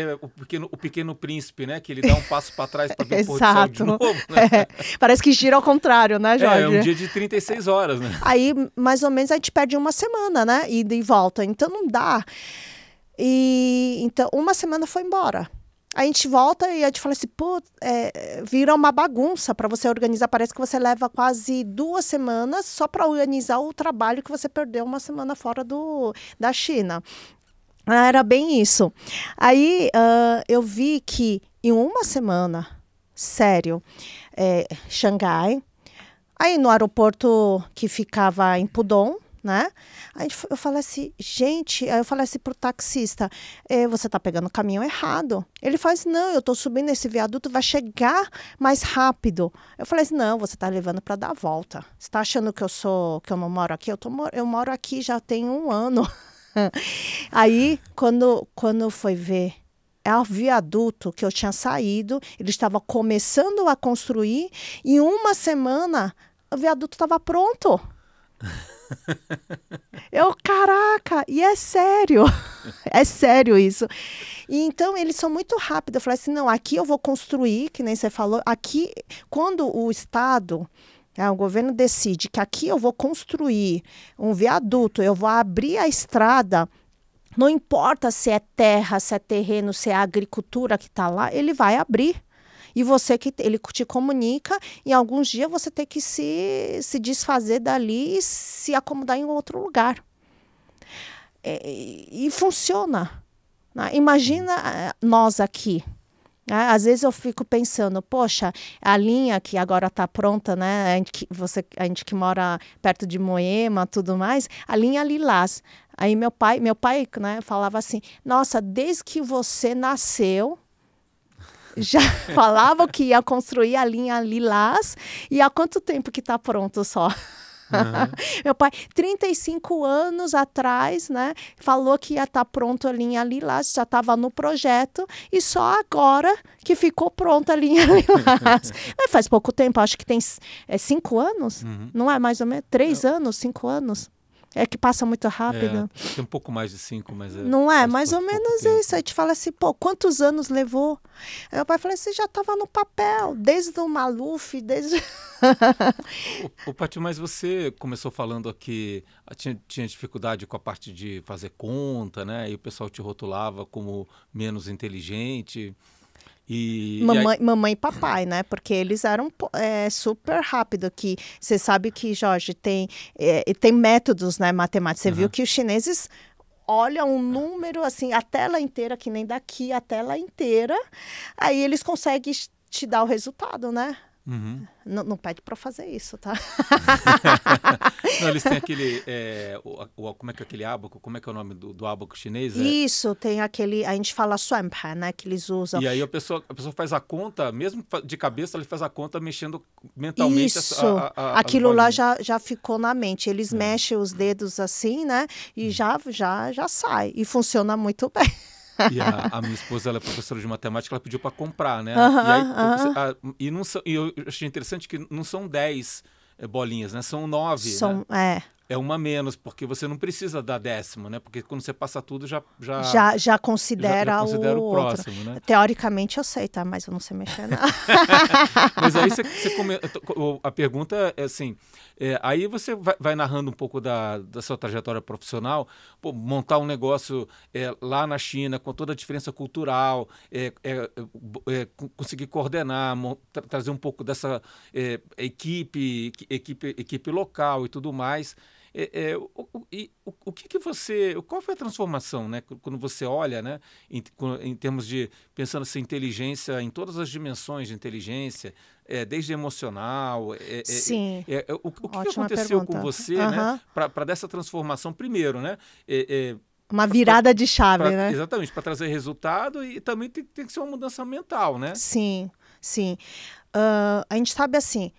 o pequeno príncipe, né? Que ele dá um passo para trás para ver o pôr do sol de novo. Né? Parece que gira ao contrário, né, Jorge? É um dia de 36 horas, né? Aí, mais ou menos, a gente perde 1 semana, né? Ida e volta. Então, não dá. Então, 1 semana foi embora. A gente volta e a gente fala assim, vira uma bagunça para você organizar. Parece que você leva quase 2 semanas só para organizar o trabalho que você perdeu 1 semana fora da China. Era bem isso. Aí eu vi que em 1 semana, sério, Xangai, aí no aeroporto que ficava em Pudong, né? Aí eu falei assim, gente, aí eu falei assim pro taxista, você tá pegando o caminho errado. Ele faz, não, eu tô subindo esse viaduto, vai chegar mais rápido. Eu falei assim, não, você tá levando para dar a volta. Você tá achando que eu não moro aqui? Eu moro aqui já tem 1 ano. Aí, quando foi ver, é o viaduto que eu tinha saído, ele estava começando a construir, e em 1 semana o viaduto estava pronto. Caraca, e é sério, é sério isso. E então eles são muito rápidos. Eu falei assim, não, aqui eu vou construir, que nem você falou, aqui, quando o Estado, o governo decide que aqui eu vou construir um viaduto, eu vou abrir a estrada, não importa se é terra, se é terreno, se é agricultura que está lá, ele vai abrir. E ele te comunica, e alguns dias você tem que se desfazer dali e se acomodar em outro lugar. E funciona. Né? Imagina nós aqui. Né? Às vezes eu fico pensando, poxa, a linha que agora está pronta, né? A gente que mora perto de Moema, tudo mais, a linha Lilás. Aí meu pai, né, falava assim, nossa, desde que você nasceu, já falavam que ia construir a linha Lilás, e há quanto tempo que está pronto só? Meu pai, 35 anos atrás, né, falou que ia estar pronto a linha Lilás, já estava no projeto, e só agora que ficou pronta a linha Lilás. Faz pouco tempo, acho que tem 5 anos, não é mais ou menos? 3 anos, 5 anos. É que passa muito rápido. Tem um pouco mais de 5, mas... Não é? Mais ou menos isso. Aí te fala assim, pô, quantos anos levou? Aí meu pai falou assim, já estava no papel, desde o Maluf, desde... Paty, mas você começou falando aqui, tinha dificuldade com a parte de fazer conta, né? E o pessoal te rotulava como menos inteligente... Mamãe e papai, né? Porque eles eram super rápido. Que você sabe que, Jorge, tem métodos, né, matemáticos. Você viu que os chineses olham um número, assim, a tela inteira, que nem daqui, a tela inteira. Aí eles conseguem te dar o resultado, né? Não pede para fazer isso, tá? Não, eles têm aquele, como é que é aquele ábaco? Como é que é o nome do ábaco chinês? Isso, tem aquele, a gente fala suanpan, né, que eles usam. E aí a pessoa faz a conta, mesmo de cabeça, ele faz a conta mexendo mentalmente. Isso, aquilo lá já ficou na mente. Eles mexem os dedos assim, né, e já sai. E funciona muito bem. E a minha esposa, ela é professora de matemática, ela pediu para comprar, né? E eu achei interessante que não são 10 bolinhas, né? São 9, né? É uma menos, porque você não precisa da 10ª, né? Porque quando você passa tudo, já considera o outro. Próximo, né? Teoricamente eu sei, tá? Mas eu não sei mexer, não. Mas aí a pergunta é assim, aí você vai narrando um pouco da sua trajetória profissional, montar um negócio lá na China, com toda a diferença cultural, conseguir coordenar, trazer um pouco dessa equipe local e tudo mais. O que você... Qual foi a transformação, né? Quando você olha, né? Em termos de... Pensando assim, inteligência, em todas as dimensões de inteligência, desde emocional... Sim. O que aconteceu com você, né? Para dessa transformação, primeiro, né? Uma virada de chave, né? Exatamente, para trazer resultado e também tem que ser uma mudança mental, né? Sim, sim. A gente sabe assim,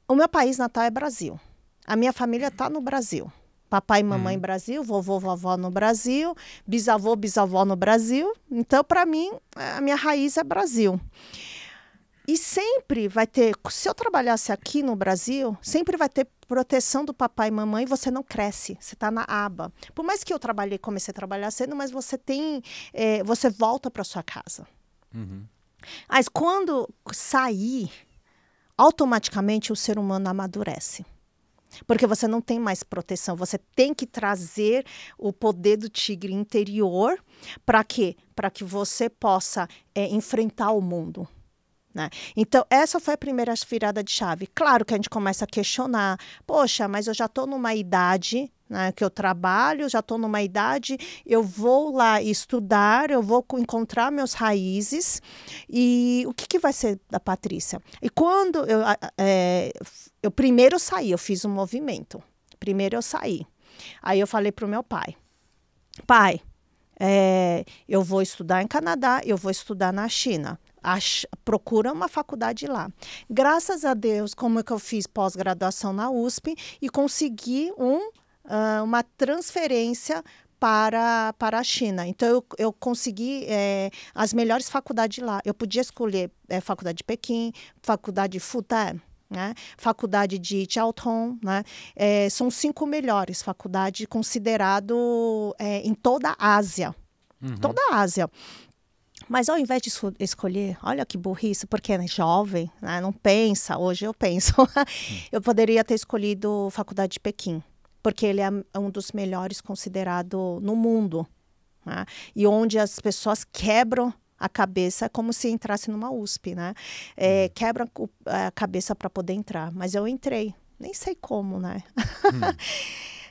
o meu país natal é Brasil. A minha família está no Brasil. Papai e mamãe no Brasil, vovô, vovó no Brasil, bisavô, bisavó no Brasil. Então, para mim, a minha raiz é Brasil. E sempre vai ter, se eu trabalhasse aqui no Brasil, sempre vai ter proteção do papai e mamãe, você não cresce, você está na aba. Por mais que eu comecei a trabalhar cedo, mas você você volta para sua casa. Mas quando sair, automaticamente o ser humano amadurece. Porque você não tem mais proteção, você tem que trazer o poder do tigre interior para quê? Para que você possa enfrentar o mundo. Né? Então, essa foi a primeira virada de chave. Claro que a gente começa a questionar. Poxa, mas eu já estou numa idade, né, que eu trabalho, já estou numa idade, eu vou lá estudar, eu vou encontrar meus raízes. E o que vai ser da Patrícia? E quando eu primeiro saí, eu fiz um movimento. Primeiro eu saí. Aí eu falei para o meu pai. Pai, eu vou estudar em Canadá, eu vou estudar na China. Procura uma faculdade lá. Graças a Deus, como é que eu fiz pós-graduação na USP e consegui uma transferência para a China. Então, eu consegui as melhores faculdades lá. Eu podia escolher faculdade de Pequim, faculdade de Fudan, né? Faculdade de Jiaotong, né? São 5 melhores faculdades consideradas em toda a Ásia. Toda a Ásia. Mas ao invés de escolher, olha que burrice, porque é jovem, né, não pensa, hoje eu penso, eu poderia ter escolhido Faculdade de Pequim, porque ele é um dos melhores considerado no mundo, né, e onde as pessoas quebram a cabeça, como se entrasse numa USP, né, quebram a cabeça para poder entrar, mas eu entrei, nem sei como, né.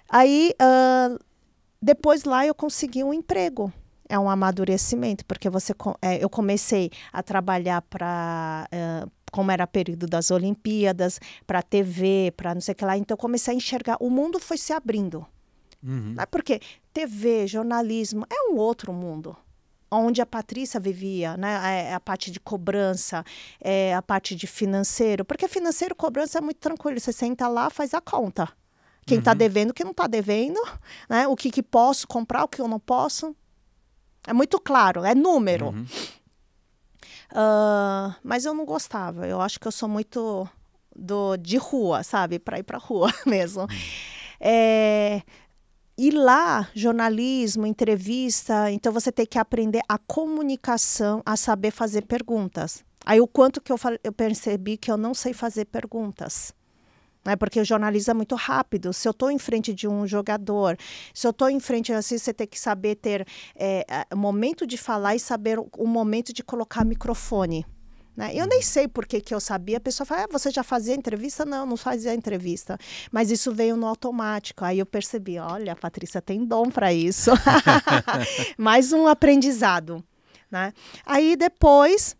Aí, depois lá eu consegui um emprego. É um amadurecimento, porque eu comecei a trabalhar como era período das Olimpíadas, para TV, para não sei o que lá. Então, eu comecei a enxergar, o mundo foi se abrindo. Porque TV, jornalismo, é um outro mundo. onde a Patrícia vivia, né? A parte de cobrança, a parte de financeiro. Porque financeiro, cobrança é muito tranquilo. Você senta lá, faz a conta. Quem está devendo, quem não está devendo, né? O que posso comprar, o que eu não posso. É muito claro, é número. Mas eu não gostava. Eu acho que eu sou muito de rua, sabe? Para ir para rua mesmo. E lá, jornalismo, entrevista, então você tem que aprender a comunicação, a saber fazer perguntas. Aí o quanto que eu percebi que eu não sei fazer perguntas. Né? Porque o jornalismo é muito rápido. Se eu estou em frente de um jogador, se eu estou em frente, assim, você tem que saber ter o momento de falar e saber o momento de colocar microfone. Né? Eu nem sei por que eu sabia. A pessoa fala, você já fazia entrevista? Não fazia entrevista. Mas isso veio no automático. Aí eu percebi, olha, a Patrícia tem dom para isso. Mais um aprendizado. Né? Aí depois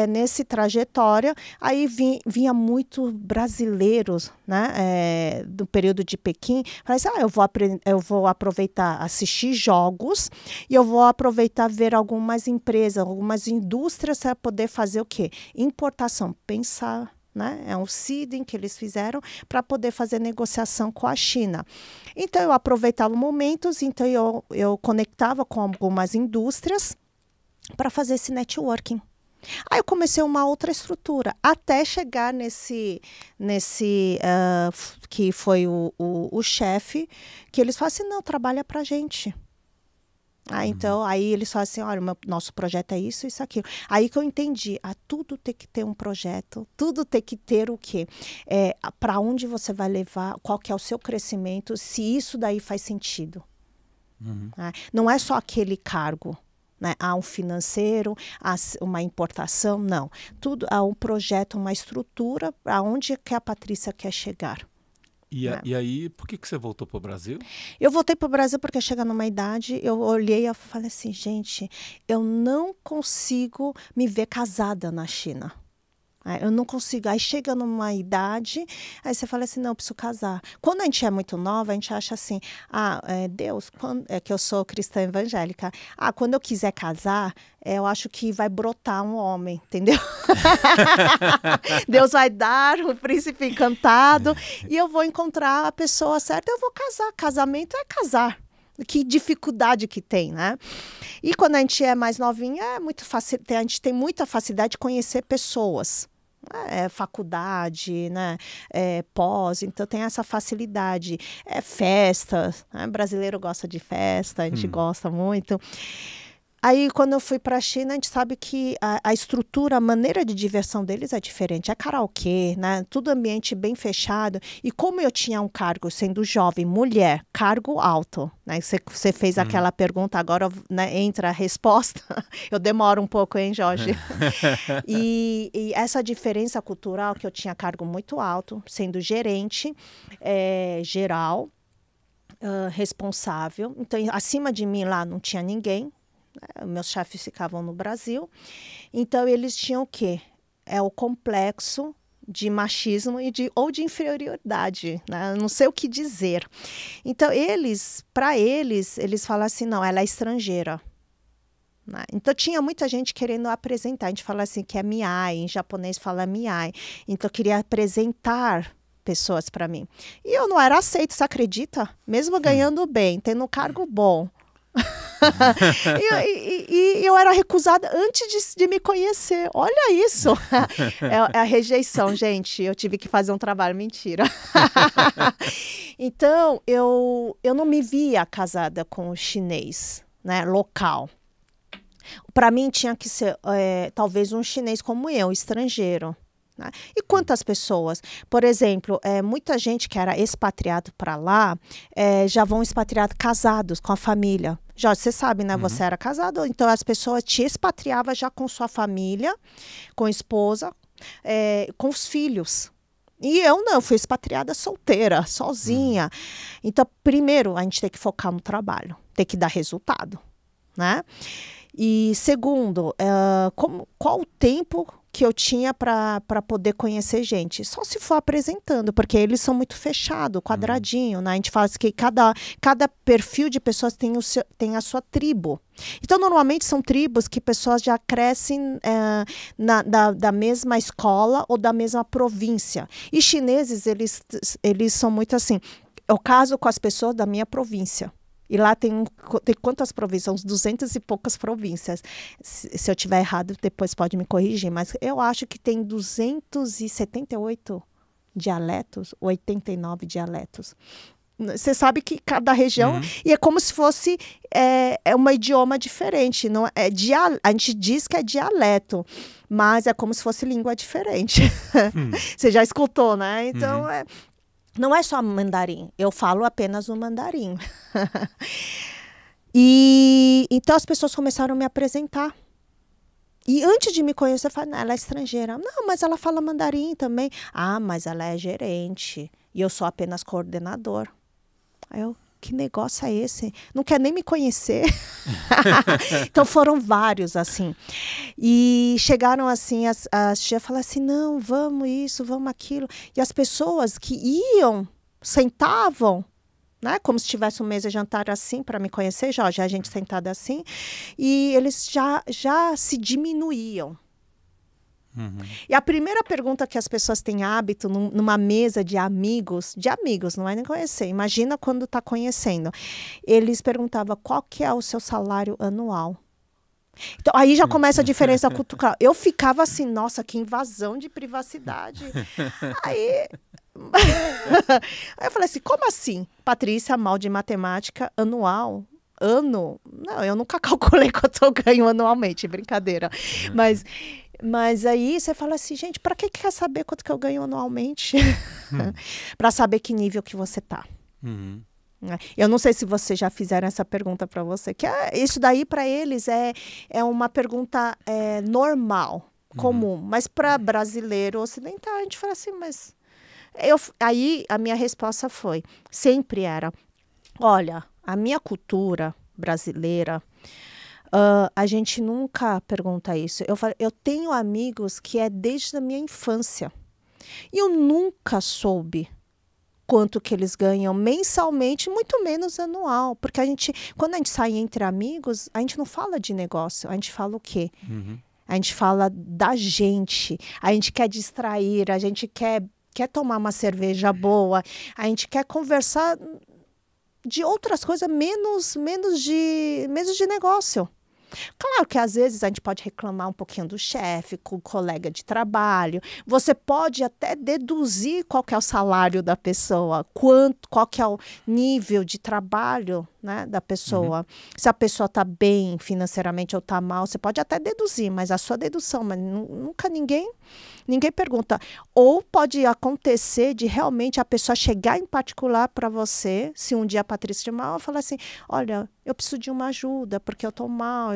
nesse trajetória, aí vinha muito brasileiros, né, do período de Pequim, falei assim, eu vou aproveitar assistir jogos e eu vou aproveitar ver algumas empresas, algumas indústrias para poder fazer o quê? Importação, pensar, né? É um seeding que eles fizeram para poder fazer negociação com a China. Então, eu aproveitava momentos, então eu conectava com algumas indústrias para fazer esse networking. Aí eu comecei uma outra estrutura, até chegar nesse que foi o chefe, que eles falaram assim, não, trabalha pra gente. Então, aí eles falam assim, olha, nosso projeto é isso, isso, aquilo. Aí que eu entendi, tudo tem que ter um projeto, tudo tem que ter o quê? Para onde você vai levar, qual que é o seu crescimento, se isso daí faz sentido. Não é só aquele cargo. Né? Há um financeiro, há uma importação, não. Tudo há um projeto, uma estrutura para onde que a Patrícia quer chegar. E aí, por que você voltou para o Brasil? Eu voltei para o Brasil porque chega numa idade, eu olhei e falei assim, gente, eu não consigo me ver casada na China. Eu não consigo. Aí chega numa idade, aí você fala assim, não, eu preciso casar. Quando a gente é muito nova, a gente acha assim, Deus, que eu sou cristã evangélica, quando eu quiser casar, eu acho que vai brotar um homem, entendeu? Deus vai dar o príncipe encantado e eu vou encontrar a pessoa certa, eu vou casar. Casamento é casar. Que dificuldade que tem, né? E quando a gente é mais novinha, é muito fácil, a gente tem muita facilidade de conhecer pessoas. Faculdade, né? Pós, então tem essa facilidade. Festa, né? Brasileiro gosta de festa, a gente gosta muito. Aí, quando eu fui para a China, a gente sabe que a estrutura, a maneira de diversão deles é diferente. É karaokê, né? Tudo ambiente bem fechado. E como eu tinha um cargo, sendo jovem, mulher, cargo alto, né? Você fez aquela pergunta, agora, né, entra a resposta. Eu demoro um pouco, hein, Jorge? E essa diferença cultural, que eu tinha cargo muito alto, sendo gerente geral, responsável. Então, acima de mim lá não tinha ninguém. Meus chefes ficavam no Brasil. Então, eles tinham o quê? O complexo de machismo ou de inferioridade, né? Não sei o que dizer. Então, para eles falam assim, não, ela é estrangeira. Né? Então, tinha muita gente querendo apresentar. A gente fala assim que é miai, em japonês fala miai. Então, eu queria apresentar pessoas para mim. E eu não era aceita, você acredita? Mesmo ganhando bem, tendo um cargo bom. e eu era recusada antes de me conhecer. Olha isso. É a rejeição, gente. Eu tive que fazer um trabalho, mentira. Então, eu não me via casada com o chinês, né, local. Para mim, tinha que ser talvez um chinês como eu, estrangeiro. Né? E quantas pessoas? Por exemplo, muita gente que era expatriado para lá, já vão expatriado casados com a família. Jorge, você sabe, né? Você era casado, então as pessoas te expatriavam já com sua família, com a esposa, com os filhos. E eu não, eu fui expatriada solteira, sozinha. Então, primeiro, a gente tem que focar no trabalho, tem que dar resultado, né? E segundo, qual o tempo que eu tinha para poder conhecer gente. Só se for apresentando, porque eles são muito fechados, quadradinho, né? A gente fala assim que cada perfil de pessoas tem a sua tribo. Então, normalmente são tribos que pessoas já crescem da mesma escola ou da mesma província. E chineses, eles são muito assim. Eu caso com as pessoas da minha província. E lá tem quantas províncias? Uns 200 e poucas províncias. Se eu estiver errado, depois pode me corrigir. Mas eu acho que tem 278 dialetos, 89 dialetos. Você sabe que cada região... E é como se fosse um idioma diferente. Não a gente diz que é dialeto, mas é como se fosse língua diferente. Você já escutou, né? Então, não é só mandarim, eu falo apenas o mandarim. E então as pessoas começaram a me apresentar. E antes de me conhecer, eu falei, não, ela é estrangeira. Não, mas ela fala mandarim também. Ah, mas ela é gerente e eu sou apenas coordenador. Aí eu, que negócio é esse? Não quer nem me conhecer? Então foram vários, assim. E chegaram assim, as tias falaram assim, não, vamos isso, vamos aquilo. E as pessoas que iam, sentavam, né? Como se tivesse um mesa de jantar assim, para me conhecer, já a gente sentada assim. E eles já se diminuíam. E a primeira pergunta que as pessoas têm hábito numa mesa de amigos, não é nem conhecer, imagina quando está conhecendo. Eles perguntavam qual que é o seu salário anual. Então, aí já começa a diferença cultural. Eu ficava assim, nossa, que invasão de privacidade. Aí eu falei assim, como assim? Patrícia, mal de matemática, anual? Ano? Não, eu nunca calculei quanto eu ganho anualmente, brincadeira. Mas aí você fala assim, gente, para que quer saber quanto que eu ganho anualmente? Para saber que nível que você tá. Eu não sei se vocês já fizeram essa pergunta para você, que isso daí para eles é uma pergunta normal, comum, mas para brasileiro ocidental a gente fala assim, mas aí a minha resposta sempre era, olha, a minha cultura brasileira, a gente nunca pergunta isso. Eu tenho amigos que é desde a minha infância. E eu nunca soube quanto que eles ganham mensalmente, muito menos anual. Porque quando a gente sai entre amigos, a gente não fala de negócio. A gente fala o quê? A gente fala da gente. A gente quer distrair, a gente quer tomar uma cerveja boa. A gente quer conversar de outras coisas, menos de negócio. Claro que às vezes a gente pode reclamar um pouquinho do chefe, com o colega de trabalho. Você pode até deduzir qual que é o salário da pessoa, qual que é o nível de trabalho, né, da pessoa. Se a pessoa está bem financeiramente ou está mal, você pode até deduzir, mas a sua dedução, mas nunca ninguém pergunta. Ou pode acontecer de realmente a pessoa chegar em particular para você, se um dia a Patrícia de mal, falar assim, olha, eu preciso de uma ajuda, porque eu estou mal,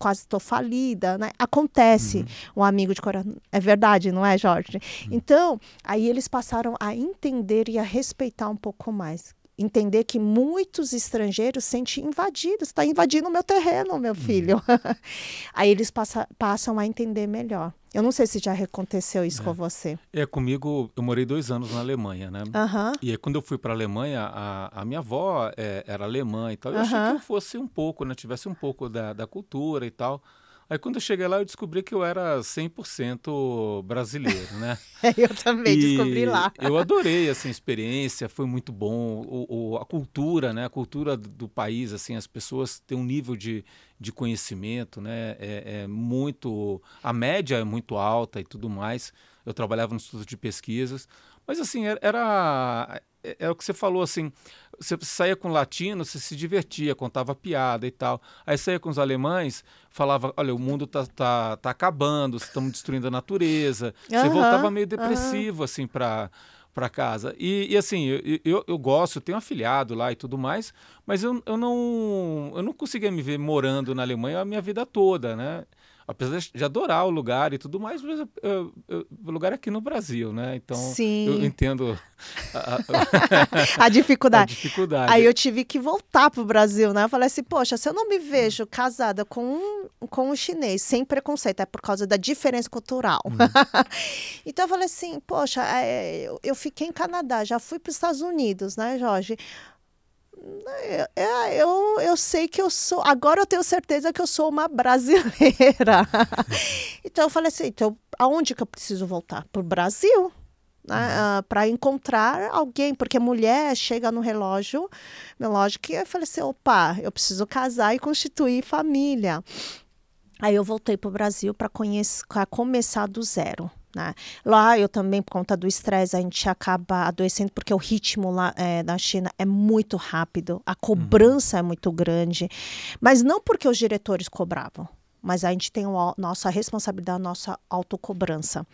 quase estou falida, né? Acontece, um amigo de coração. É verdade, não é, Jorge? Então, aí eles passaram a entender e a respeitar um pouco mais. Entender que muitos estrangeiros se sentem invadidos. Está invadindo o meu terreno, meu filho. Aí eles passam a entender melhor. Eu não sei se já aconteceu isso com você. Comigo, eu morei 2 anos na Alemanha, né? E aí, quando eu fui para a Alemanha, a minha avó era alemã e tal. Eu achei que eu fosse um pouco, né? Tivesse um pouco da cultura e tal. Aí, quando eu cheguei lá, eu descobri que eu era 100% brasileiro, né? Eu também descobri lá. Eu adorei essa experiência, foi muito bom. A cultura, né? A cultura do país, assim, as pessoas têm um nível de conhecimento, né? Muito... A média é muito alta e tudo mais. Eu trabalhava no Instituto de Pesquisas. Mas, assim, era o que você falou, assim... Você saía com latino, você se divertia, contava piada e tal. Aí saía com os alemães, falava, olha, o mundo tá acabando, estamos destruindo a natureza. Você voltava meio depressivo, assim, para casa. E assim, eu gosto, eu tenho afilhado lá e tudo mais, mas eu não conseguia me ver morando na Alemanha a minha vida toda, né? apesar de adorar o lugar e tudo mais, mas o lugar é aqui no Brasil, né? Então, Sim. eu entendo a dificuldade. a dificuldade. Aí eu tive que voltar pro Brasil, né? Eu falei assim, poxa, se eu não me vejo casada com um chinês, sem preconceito, é por causa da diferença cultural. Então eu falei assim, poxa, eu fiquei em Canadá, já fui para os Estados Unidos, né, Jorge? Eu sei que eu sou, agora eu tenho certeza que eu sou uma brasileira. Então eu falei assim, então aonde que eu preciso voltar? Para o Brasil, né? Para encontrar alguém, porque mulher chega no relógio, que eu falei assim, opa, eu preciso casar e constituir família. Aí eu voltei para o Brasil para começar do zero. Né? Lá eu também, por conta do estresse, a gente acaba adoecendo, porque o ritmo lá na China é muito rápido, a cobrança é muito grande, mas não porque os diretores cobravam, mas a gente tem nossa responsabilidade, a nossa autocobrança.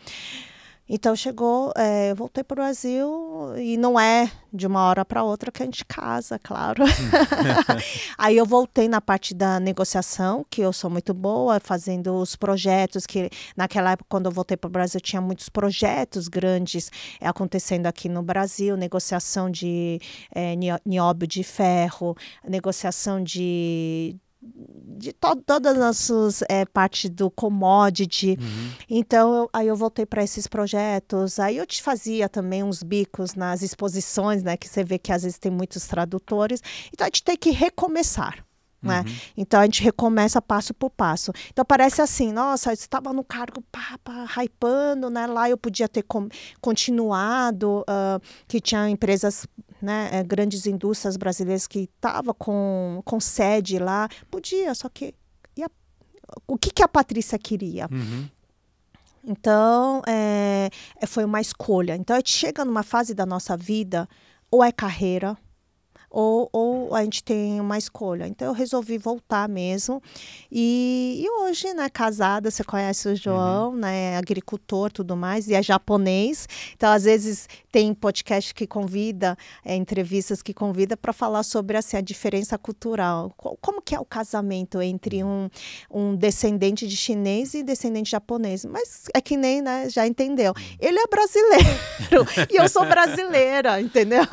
Então eu voltei para o Brasil e não é de uma hora para outra que a gente casa, claro. Aí eu voltei na parte da negociação, que eu sou muito boa, fazendo os projetos, que naquela época, quando eu voltei para o Brasil, tinha muitos projetos grandes acontecendo aqui no Brasil, negociação de nióbio de ferro, negociação de todas as nossas partes do commodity. Então, aí eu voltei para esses projetos. Aí eu te fazia também uns bicos nas exposições, né? Que você vê que às vezes tem muitos tradutores. Então, a gente tem que recomeçar. Né? Então a gente recomeça passo por passo. Então parece assim, nossa, eu estava no cargo hypando, né? Lá eu podia ter continuado, que tinha empresas, né, grandes indústrias brasileiras que estavam com sede lá. Podia, só que o que a Patrícia queria? Então foi uma escolha. Então a gente chega numa fase da nossa vida, ou é carreira, ou a gente tem uma escolha. Então, eu resolvi voltar mesmo. E hoje, né, casada, você conhece o João, né, agricultor e tudo mais, e é japonês. Então, às vezes, tem podcast que convida, entrevistas que convida para falar sobre, assim, a diferença cultural. Como que é o casamento entre um descendente de chinês e descendente de japonês? Mas é que nem, né, já entendeu. Ele é brasileiro e eu sou brasileira, entendeu?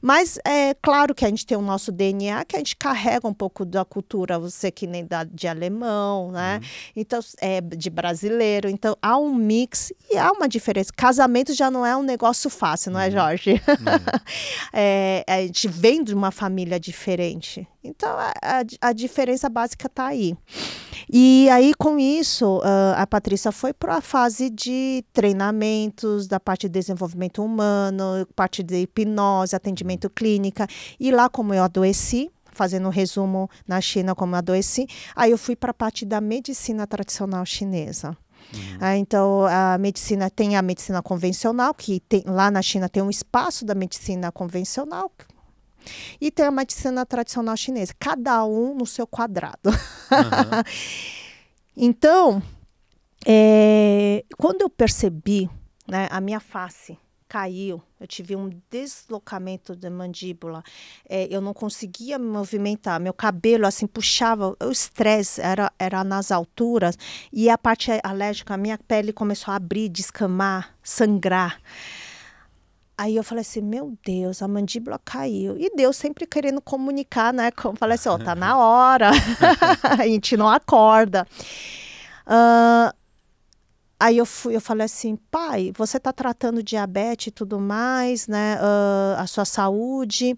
Mas claro que a gente tem o nosso DNA, que a gente carrega um pouco da cultura, você que nem de alemão, né? Então, de brasileiro. Então, há um mix e há uma diferença. Casamento já não é um negócio fácil, não é, Jorge? A gente vem de uma família diferente. Então, a diferença básica está aí. E aí, com isso, a Patrícia foi para a fase de treinamentos, da parte de desenvolvimento humano, parte de hipnose, atendimento clínica. E lá, como eu adoeci, fazendo um resumo na China como eu adoeci, aí eu fui para a parte da medicina tradicional chinesa. Então, tem a medicina convencional, que lá na China tem um espaço da medicina convencional, e tem a medicina tradicional chinesa, cada um no seu quadrado. Então, quando eu percebi, né, a minha face caiu, eu tive um deslocamento da mandíbula, eu não conseguia me movimentar, meu cabelo assim puxava, o estresse era nas alturas, e a parte alérgica, a minha pele começou a abrir, descamar, sangrar. Aí eu falei assim, meu Deus, a mandíbula caiu. E Deus sempre querendo comunicar, né? Eu falei assim, tá na hora. A gente não acorda. Aí eu falei assim, pai, você tá tratando diabetes e tudo mais, né? A sua saúde.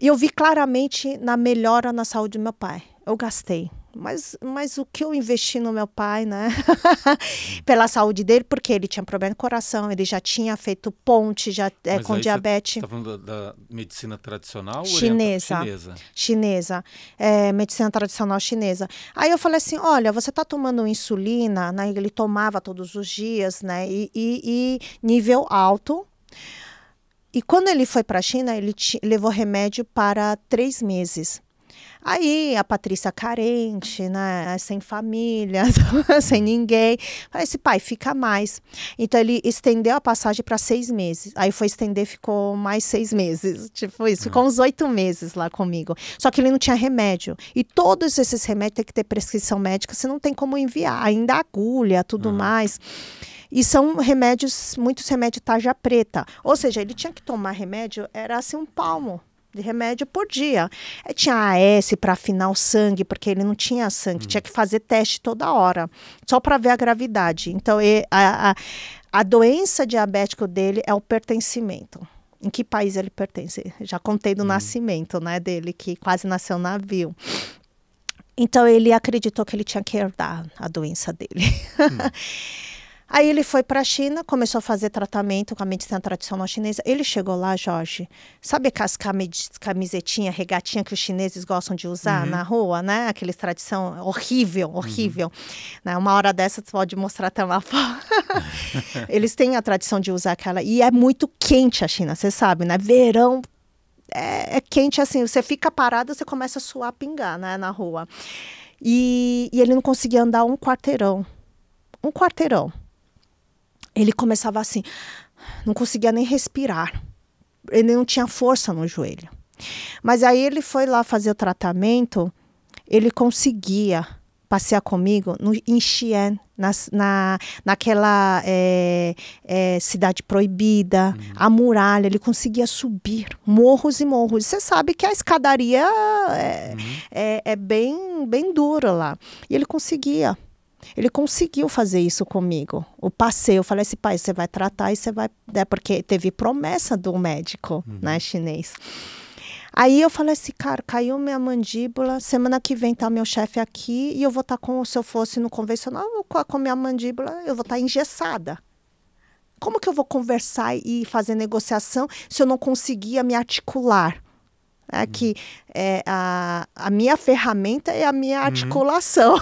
E eu vi claramente na melhora na saúde do meu pai. Eu gastei. Mas o que eu investi no meu pai, né? Pela saúde dele, porque ele tinha problema no coração, ele já tinha feito ponte com diabetes. Você está falando da medicina tradicional? Chinesa. Medicina tradicional chinesa. Aí eu falei assim, olha, você está tomando insulina, né? Ele tomava todos os dias, né? E nível alto. E quando ele foi para a China, ele levou remédio para 3 meses. Aí a Patrícia carente, né, sem família, sem ninguém. Falei assim, pai, fica mais. Então ele estendeu a passagem para 6 meses. Aí foi estender, ficou mais 6 meses. Tipo isso, ficou uns 8 meses lá comigo. Só que ele não tinha remédio. E todos esses remédios tem que ter prescrição médica, você não tem como enviar. Ainda agulha, tudo mais. E são remédios, muitos remédios tarja preta. Ou seja, ele tinha que tomar remédio, era assim 1 palmo de remédio por dia. Tinha AS para afinar o sangue, porque ele não tinha sangue, tinha que fazer teste toda hora, só para ver a gravidade. Então, a doença diabética dele é o pertencimento. Em que país ele pertence? Já contei do nascimento, né, dele, que quase nasceu no navio. Então, ele acreditou que ele tinha que herdar a doença dele. Aí ele foi para a China, começou a fazer tratamento com a medicina tradicional chinesa. Ele chegou lá, Jorge, sabe aquelas camisetinhas, regatinha que os chineses gostam de usar na rua, né? Aqueles tradição horrível. Né? Uma hora dessa você pode mostrar até uma foto. Eles têm a tradição de usar aquela. E é muito quente a China, você sabe, né? Verão é quente assim, você fica parado, você começa a suar, pingar, né? Na rua. E ele não conseguia andar um quarteirão. Ele começava assim, não conseguia nem respirar. Ele não tinha força no joelho. Mas aí ele foi lá fazer o tratamento, ele conseguia passear comigo em Xi'an, naquela cidade proibida, a muralha, ele conseguia subir morros e morros. Você sabe que a escadaria é bem dura lá. E ele conseguia. Ele conseguiu fazer isso comigo. O passeio, eu falei assim, pai, você vai tratar e você vai... Porque teve promessa do médico, né, chinês. Aí eu falei assim, cara, caiu minha mandíbula, semana que vem tá meu chefe aqui e eu vou estar se eu fosse no convencional, com minha mandíbula, eu vou estar engessada. Como que eu vou conversar e fazer negociação se eu não conseguia me articular? A minha ferramenta é a minha articulação.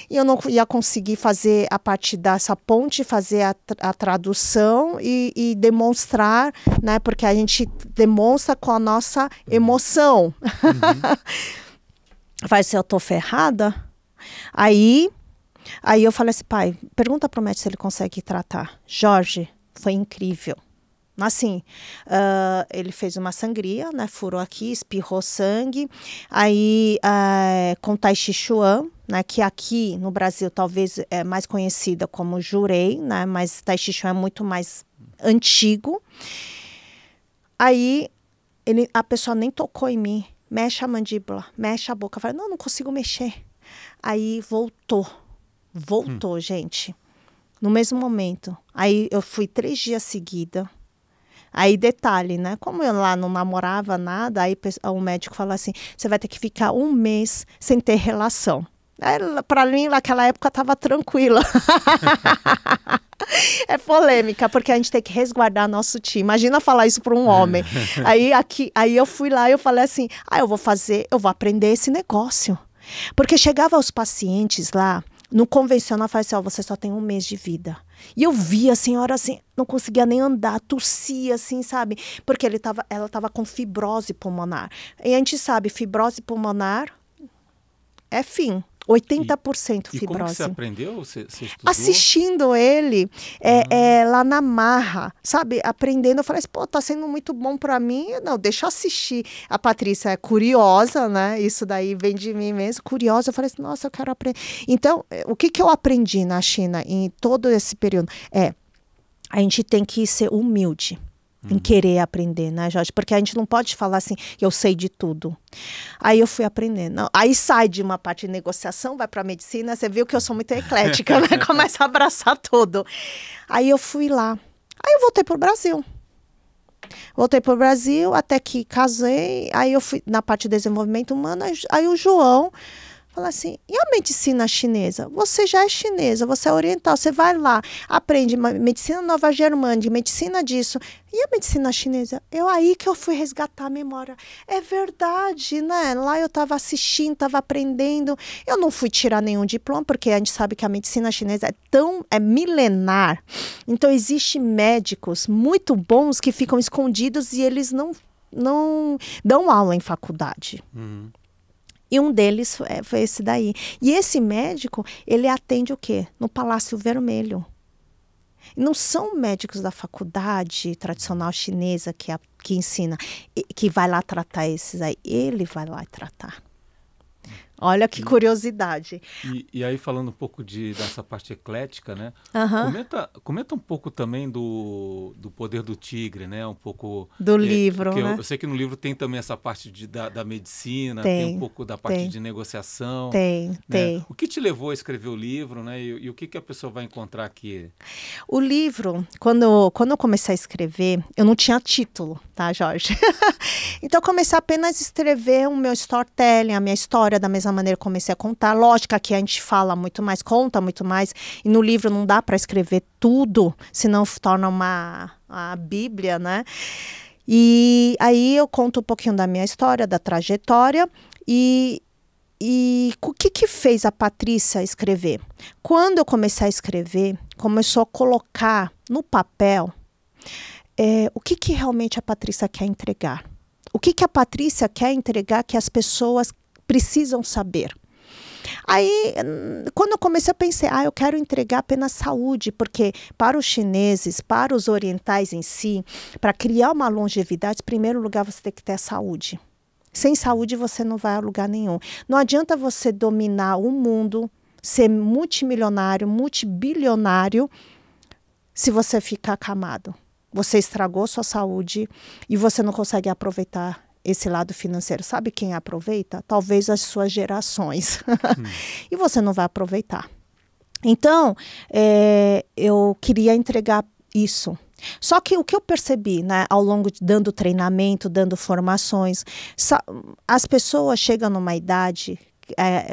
E eu não ia conseguir fazer a partir dessa ponte, fazer a tradução e demonstrar, né? Porque a gente demonstra com a nossa emoção. Vai ser, eu tô ferrada? Aí eu falei assim, pai, pergunta pro médico se ele consegue tratar. Jorge, foi incrível. Assim, ele fez uma sangria, né, furou aqui, espirrou sangue, aí com Tai Chi Chuan, né, que aqui no Brasil talvez é mais conhecida como Jurei, né, mas Tai Chi Chuan é muito mais antigo. Aí a pessoa nem tocou em mim, mexe a mandíbula, mexe a boca, eu falei, não consigo mexer. Aí voltou, gente, no mesmo momento. Aí eu fui 3 dias seguidos. Aí, detalhe, né? Como eu lá não namorava nada, aí o médico falou assim, você vai ter que ficar 1 mês sem ter relação. Para mim, naquela época, estava tranquila. É polêmica, porque a gente tem que resguardar nosso time. Imagina falar isso para um homem. Aí eu fui lá e eu falei assim, eu vou aprender esse negócio. Porque chegava os pacientes lá, no convencional, eu falei assim, você só tem 1 mês de vida. E eu via a senhora assim, não conseguia nem andar, tossia assim, sabe? Porque ela estava com fibrose pulmonar. E a gente sabe, fibrose pulmonar é fim. 80% fibrose. E como que você aprendeu? Você estudou? Assistindo ele lá na marra, sabe? Aprendendo. Eu falei assim, tá sendo muito bom para mim. Não, deixa eu assistir. A Patrícia é curiosa, né? Isso daí vem de mim mesmo. Curiosa. Eu falei assim, nossa, eu quero aprender. Então, o que eu aprendi na China em todo esse período? A gente tem que ser humilde. Em querer aprender, né, Jorge? Porque a gente não pode falar assim, eu sei de tudo. Aí eu fui aprendendo. Aí sai de uma parte de negociação, vai para medicina, você viu que eu sou muito eclética, né? Começa a abraçar tudo. Aí eu fui lá. Aí eu voltei pro Brasil. Até que casei. Aí eu fui na parte de desenvolvimento humano. Aí o João falou assim, e a medicina chinesa? Você já é chinesa, você é oriental, você vai lá, aprende medicina nova germânica, medicina disso. E a medicina chinesa? Aí que eu fui resgatar a memória. É verdade, né? Lá eu estava assistindo, estava aprendendo. Eu não fui tirar nenhum diploma, porque a gente sabe que a medicina chinesa é milenar. Então, existem médicos muito bons que ficam escondidos e eles não não dão aula em faculdade. E um deles foi esse daí. E esse médico, ele atende o quê? No Palácio Vermelho. Não são médicos da faculdade tradicional chinesa que ensina, que vai lá tratar esses aí. Ele vai lá tratar. Olha que curiosidade. E aí, falando um pouco dessa parte eclética, né? Comenta um pouco também do Poder do Tigre, né? Um pouco... Do livro, né? Eu sei que no livro tem também essa parte da medicina, tem um pouco da parte de negociação. Tem. O que te levou a escrever o livro, né? E o que a pessoa vai encontrar aqui? O livro, quando eu comecei a escrever, eu não tinha título, tá, Jorge? Então, eu comecei apenas a escrever o meu storytelling, a minha história, da mesma maneira que comecei a contar. Lógico que a gente fala muito mais, conta muito mais, e no livro não dá para escrever tudo, senão torna uma bíblia, né? E aí eu conto um pouquinho da minha história, da trajetória, e o que fez a Patrícia escrever? Quando eu comecei a escrever, começou a colocar no papel o que realmente a Patrícia quer entregar. O que a Patrícia quer entregar que as pessoas precisam saber. Aí, quando eu comecei a pensar, eu quero entregar apenas saúde, porque para os chineses, para os orientais em si, para criar uma longevidade, em primeiro lugar você tem que ter saúde. Sem saúde você não vai a lugar nenhum. Não adianta você dominar o mundo, ser multimilionário, multibilionário, se você ficar acamado. Você estragou sua saúde e você não consegue aproveitar esse lado financeiro. Sabe quem aproveita? Talvez as suas gerações. E você não vai aproveitar. Então, eu queria entregar isso. Só que o que eu percebi, né, ao longo de dando treinamento, dando formações, as pessoas chegam numa idade...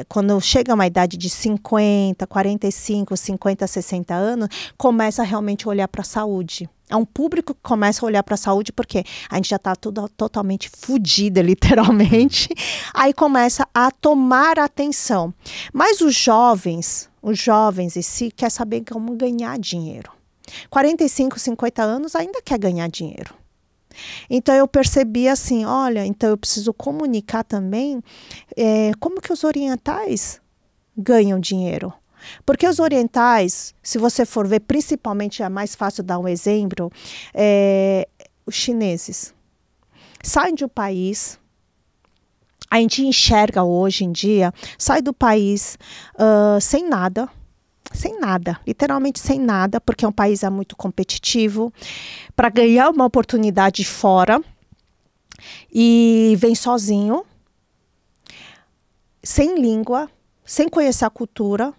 quando chega a uma idade de 50, 45, 50, 60 anos, começa a realmente olhar para a saúde. É um público que começa a olhar para a saúde porque a gente já está totalmente fodida, literalmente. Aí começa a tomar atenção. Mas os jovens em si, querem saber como ganhar dinheiro. 45, 50 anos ainda quer ganhar dinheiro. Então eu percebi assim, olha, então eu preciso comunicar também como que os orientais ganham dinheiro. Porque os orientais, se você for ver, principalmente é mais fácil dar um exemplo, os chineses saem de um país, a gente enxerga hoje em dia, sai do país sem nada, literalmente sem nada, porque é um país muito competitivo, para ganhar uma oportunidade fora, e vem sozinho, sem língua, sem conhecer a cultura,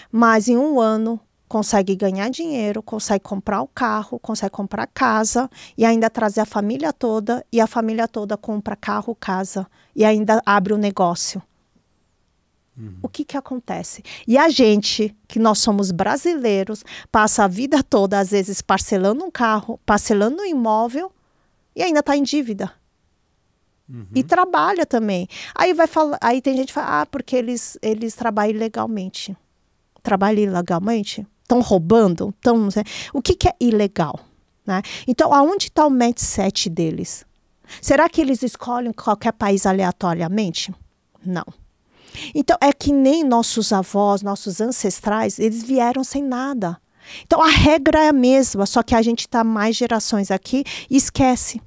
mas em um ano consegue ganhar dinheiro, consegue comprar o carro, consegue comprar casa e ainda trazer a família toda, e a família toda compra carro, casa e ainda abre um negócio. O que acontece? E a gente, que nós somos brasileiros, passa a vida toda, às vezes, parcelando um carro, parcelando um imóvel e ainda está em dívida. E trabalha também. Aí tem gente que fala, porque eles trabalham ilegalmente. Trabalham ilegalmente? Estão roubando? O que é ilegal? Né? Então, aonde está o mindset deles? Será que eles escolhem qualquer país aleatoriamente? Não. Então, é que nem nossos avós, nossos ancestrais, eles vieram sem nada. Então, a regra é a mesma, só que a gente está mais gerações aqui e esquece.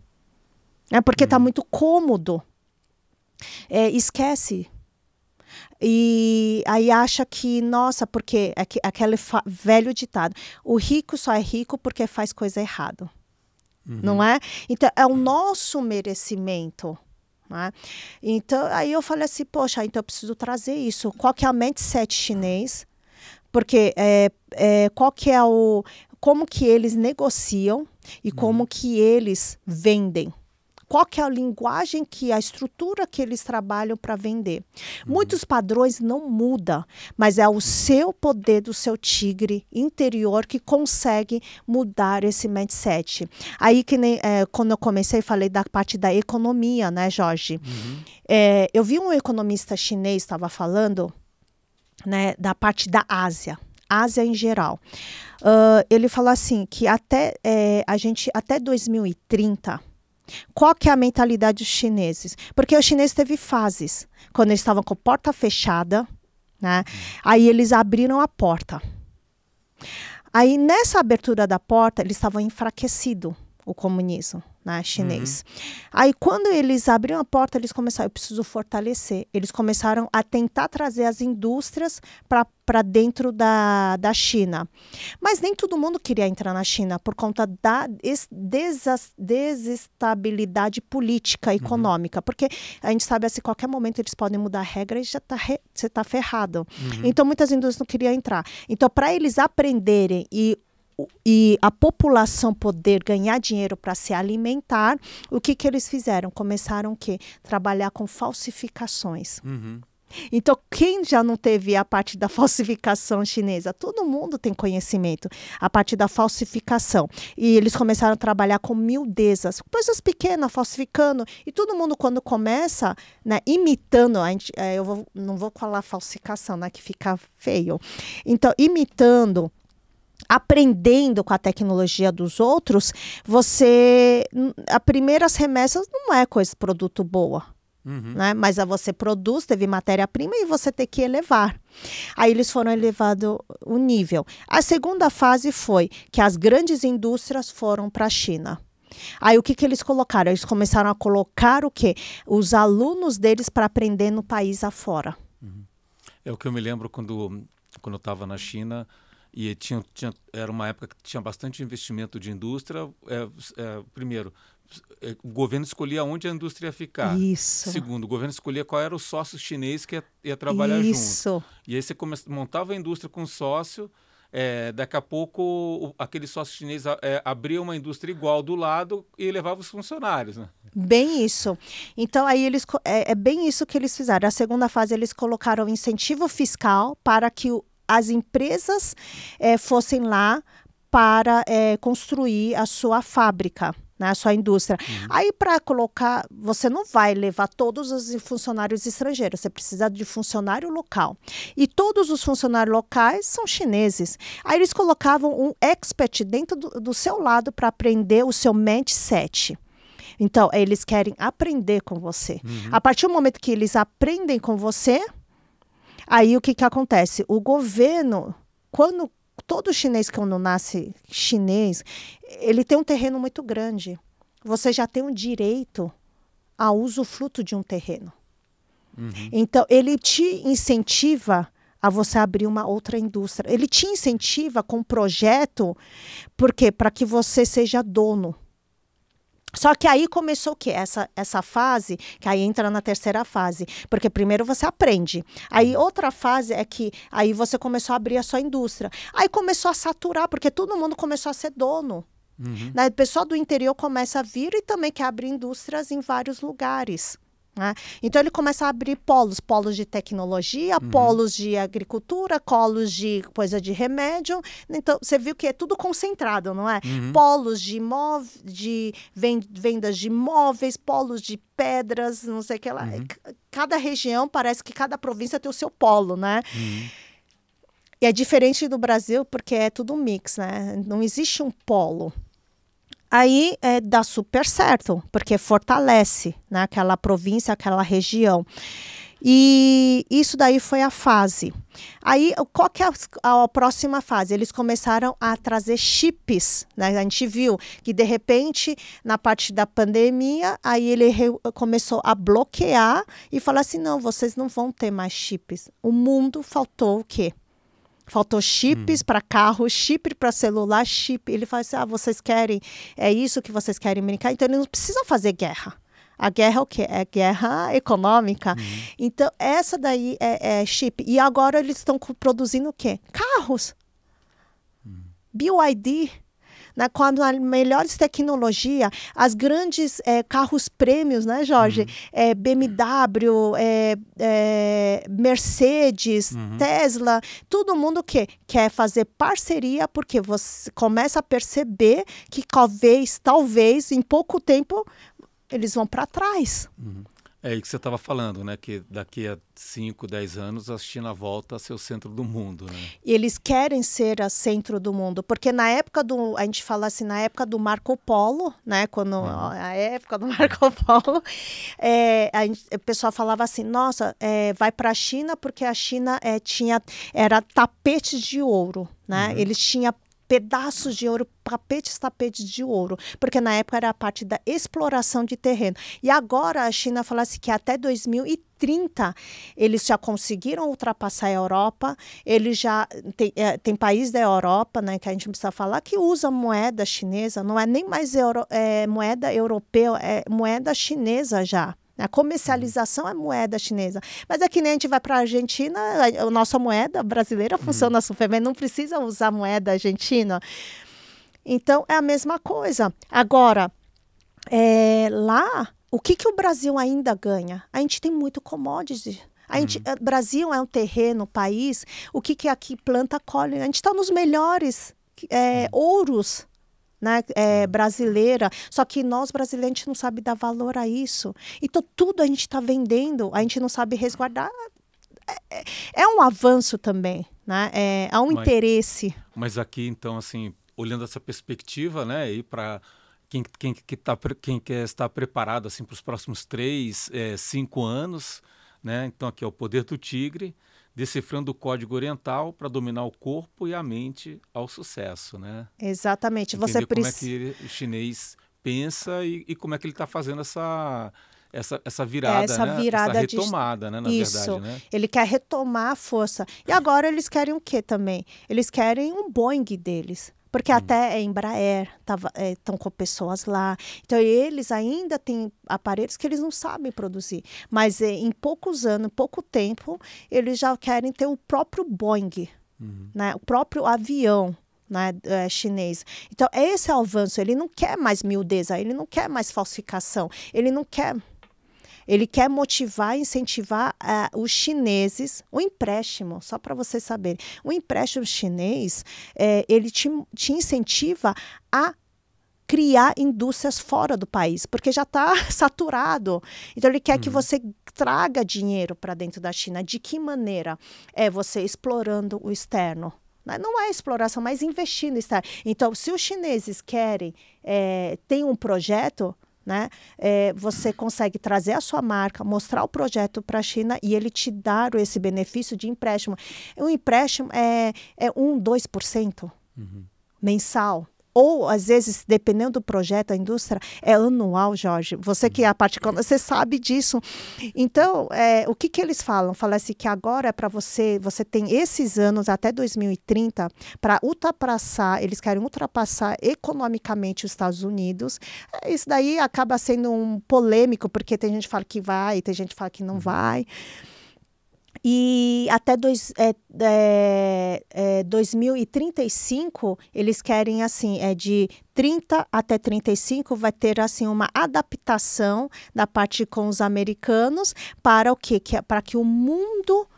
Porque está muito cômodo. Esquece. E aí acha que, nossa, porque aquele velho ditado, o rico só é rico porque faz coisa errada. Não é? Então, é o nosso merecimento. Né? Então, aí eu falei assim, poxa, então eu preciso trazer isso. Qual que é a mindset chinês? Porque qual que é como que eles negociam e como que eles vendem? Qual que é a linguagem, a estrutura que eles trabalham para vender? Muitos padrões não mudam, mas é o seu poder do seu tigre interior que consegue mudar esse mindset. Aí, que nem quando eu comecei, falei da parte da economia, né, Jorge? Eu vi um economista chinês estava falando, né, da parte da Ásia em geral. Ele falou assim, que até 2030... Qual que é a mentalidade dos chineses? Porque os chineses teve fases, quando eles estavam com a porta fechada, né? Aí eles abriram a porta. Aí nessa abertura da porta, eles estavam enfraquecidos, o comunismo, né, chinês. Aí quando eles abriram a porta, eles começaram, eu preciso fortalecer. Eles começaram a tentar trazer as indústrias para dentro da China. Mas nem todo mundo queria entrar na China por conta da desestabilidade política e econômica. Porque a gente sabe assim, a qualquer momento eles podem mudar a regra e já você está ferrado. Então muitas indústrias não queriam entrar. Então para eles aprenderem e a população poder ganhar dinheiro para se alimentar, o que eles fizeram? Começaram o quê? Trabalhar com falsificações. Então, quem já não teve a parte da falsificação chinesa? Todo mundo tem conhecimento, a parte da falsificação. E eles começaram a trabalhar com miudezas, coisas pequenas, falsificando. E todo mundo, quando começa, né, imitando, não vou falar falsificação, né, que fica feio. Então, imitando, aprendendo com a tecnologia dos outros, as primeiras remessas não é produto boa. Né? Mas você produz, teve matéria-prima e você tem que elevar. Aí eles foram elevando o nível. A segunda fase foi que as grandes indústrias foram para a China. Aí o que eles colocaram? Eles começaram a colocar o quê? Os alunos deles para aprender no país afora. É o que eu me lembro quando eu estava na China. E era uma época que tinha bastante investimento de indústria. Primeiro, o governo escolhia onde a indústria ia ficar. Isso. Segundo, o governo escolhia qual era o sócio chinês que ia trabalhar junto. E aí você montava a indústria com sócio. Daqui a pouco, aquele sócio chinês abria uma indústria igual do lado e levava os funcionários, né? Bem isso. Então, aí é bem isso que eles fizeram. A segunda fase, eles colocaram incentivo fiscal para que as empresas fossem lá para construir a sua fábrica, né, a sua indústria. Aí, para colocar, você não vai levar todos os funcionários estrangeiros, você precisa de funcionário local. E todos os funcionários locais são chineses. Aí, eles colocavam um expert dentro do seu lado para aprender o seu mindset. Então, eles querem aprender com você. A partir do momento que eles aprendem com você, aí o que acontece? O governo, todo chinês, quando nasce chinês, ele tem um terreno muito grande. Você já tem um direito a usufruto de um terreno. Então, ele te incentiva a você abrir uma outra indústria. Ele te incentiva com um projeto, por quê? Para que você seja dono. Só que aí começou o quê? Essa fase, que aí entra na terceira fase. Porque primeiro você aprende. Aí outra fase é que aí você começou a abrir a sua indústria. Aí começou a saturar, porque todo mundo começou a ser dono. Né? O pessoal do interior começa a vir e também quer abrir indústrias em vários lugares. Né? Então ele começa a abrir polos de tecnologia, polos de agricultura, polos de coisa de remédio. Então você viu que é tudo concentrado, não é? Polos de vendas de imóveis, polos de pedras, não sei o que lá. Cada região, parece que cada província tem o seu polo, né? E é diferente do Brasil porque é tudo um mix, né? Não existe um polo. Aí dá super certo, porque fortalece, né, aquela província, aquela região. E isso daí foi a fase. Aí, qual que é a próxima fase? Eles começaram a trazer chips, né? A gente viu que, de repente, na parte da pandemia, aí ele começou a bloquear e falar assim, não, vocês não vão ter mais chips. O mundo faltou o quê? Faltou chips para carro, chip para celular, chip. Ele fala assim, vocês querem, é isso que vocês querem brincar? Então, eles não precisam fazer guerra. A guerra é o quê? É guerra econômica. Então, essa daí é chip. E agora eles estão produzindo o quê? Carros. BYD. Né, com as melhores tecnologias, as grandes carros prêmios, né, Jorge? BMW, Mercedes, Tesla, todo mundo quer fazer parceria, porque você começa a perceber que talvez, em pouco tempo, eles vão para trás. É aí que você estava falando, né? Que daqui a 5, 10 anos a China volta a ser o centro do mundo, né? E eles querem ser o centro do mundo, porque na época a gente fala assim, na época do Marco Polo, né? A época do Marco Polo, o pessoal falava assim, nossa, vai para a China porque a China era tapetes de ouro, né? Eles tinham pedaços de ouro, tapetes de ouro, porque na época era a parte da exploração de terreno. E agora a China fala assim que até 2030 eles já conseguiram ultrapassar a Europa, eles já tem país da Europa, né, que a gente não precisa falar, que usa moeda chinesa, não é nem mais moeda europeia, é moeda chinesa já. A comercialização é moeda chinesa. Mas é que nem a gente vai para a Argentina, a nossa moeda brasileira funciona super bem, não precisa usar moeda argentina. Então, é a mesma coisa. Agora, lá, o que o Brasil ainda ganha? A gente tem muito commodity. O Brasil é um terreno, país, o que aqui planta, colhe. A gente está nos melhores ouros, né, brasileira, só que nós brasileiros a gente não sabe dar valor a isso, então tudo a gente está vendendo, a gente não sabe resguardar, é um avanço também, né, há um interesse. Mas aqui então assim, olhando essa perspectiva, né, e para quem quer estar preparado assim para os próximos 3, 5 anos, né, então aqui é o Poder do Tigre, decifrando o código oriental para dominar o corpo e a mente ao sucesso, né? Exatamente. Entender como é que o chinês pensa e como é que ele está fazendo essa virada, né? Essa retomada, né? Na verdade, né? Ele quer retomar a força. E agora eles querem o quê também? Eles querem um Boeing deles. Porque até a Embraer estão com pessoas lá. Então, eles ainda têm aparelhos que eles não sabem produzir. Mas em poucos anos, pouco tempo, eles já querem ter o próprio Boeing, né? O próprio avião, né, chinês. Então, esse é o avanço. Ele não quer mais miudeza, ele não quer mais falsificação, ele não quer... Ele quer motivar, incentivar os chineses, o empréstimo, só para vocês saberem. O empréstimo chinês, ele te incentiva a criar indústrias fora do país, porque já está saturado. Então, ele quer que você traga dinheiro para dentro da China. De que maneira? É você explorando o externo. Não é exploração, mas investir no externo. Então, se os chineses querem, tem um projeto... né? Você consegue trazer a sua marca, mostrar o projeto para a China e ele te dar esse benefício de empréstimo. O empréstimo é 2% mensal. Ou, às vezes, dependendo do projeto, a indústria é anual, Jorge. Você que é a parte... Você sabe disso. Então, o que eles falam? Falam assim que agora é para você tem esses anos, até 2030, para ultrapassar, eles querem ultrapassar economicamente os Estados Unidos. Isso daí acaba sendo um polêmico, porque tem gente que fala que vai, tem gente que fala que não vai. E até 2035, eles querem, assim, de 30 até 35, vai ter, assim, uma adaptação da parte com os americanos para o quê? Para que o mundo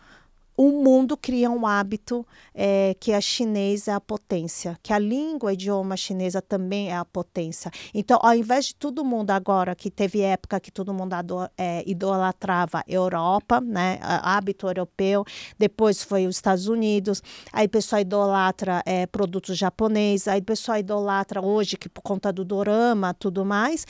cria um hábito que a chinês é a potência, que a língua, idioma chinesa também é a potência. Então, ao invés de todo mundo agora, que teve época que todo mundo idolatrava a Europa, né, hábito europeu, depois foi os Estados Unidos, aí o pessoal idolatra produtos japoneses, aí o pessoal idolatra hoje, que por conta do dorama, tudo mais,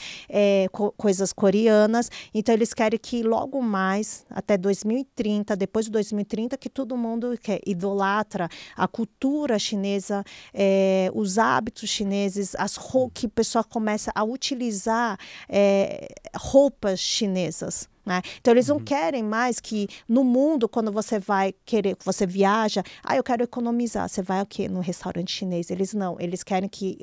coisas coreanas. Então, eles querem que logo mais, até 2030, depois de 2030, que todo mundo idolatra a cultura chinesa, os hábitos chineses, que o pessoal começa a utilizar roupas chinesas. Né? Então, eles não querem mais que no mundo, quando você você viaja, eu quero economizar, você vai o quê? No restaurante chinês. Eles não, eles querem que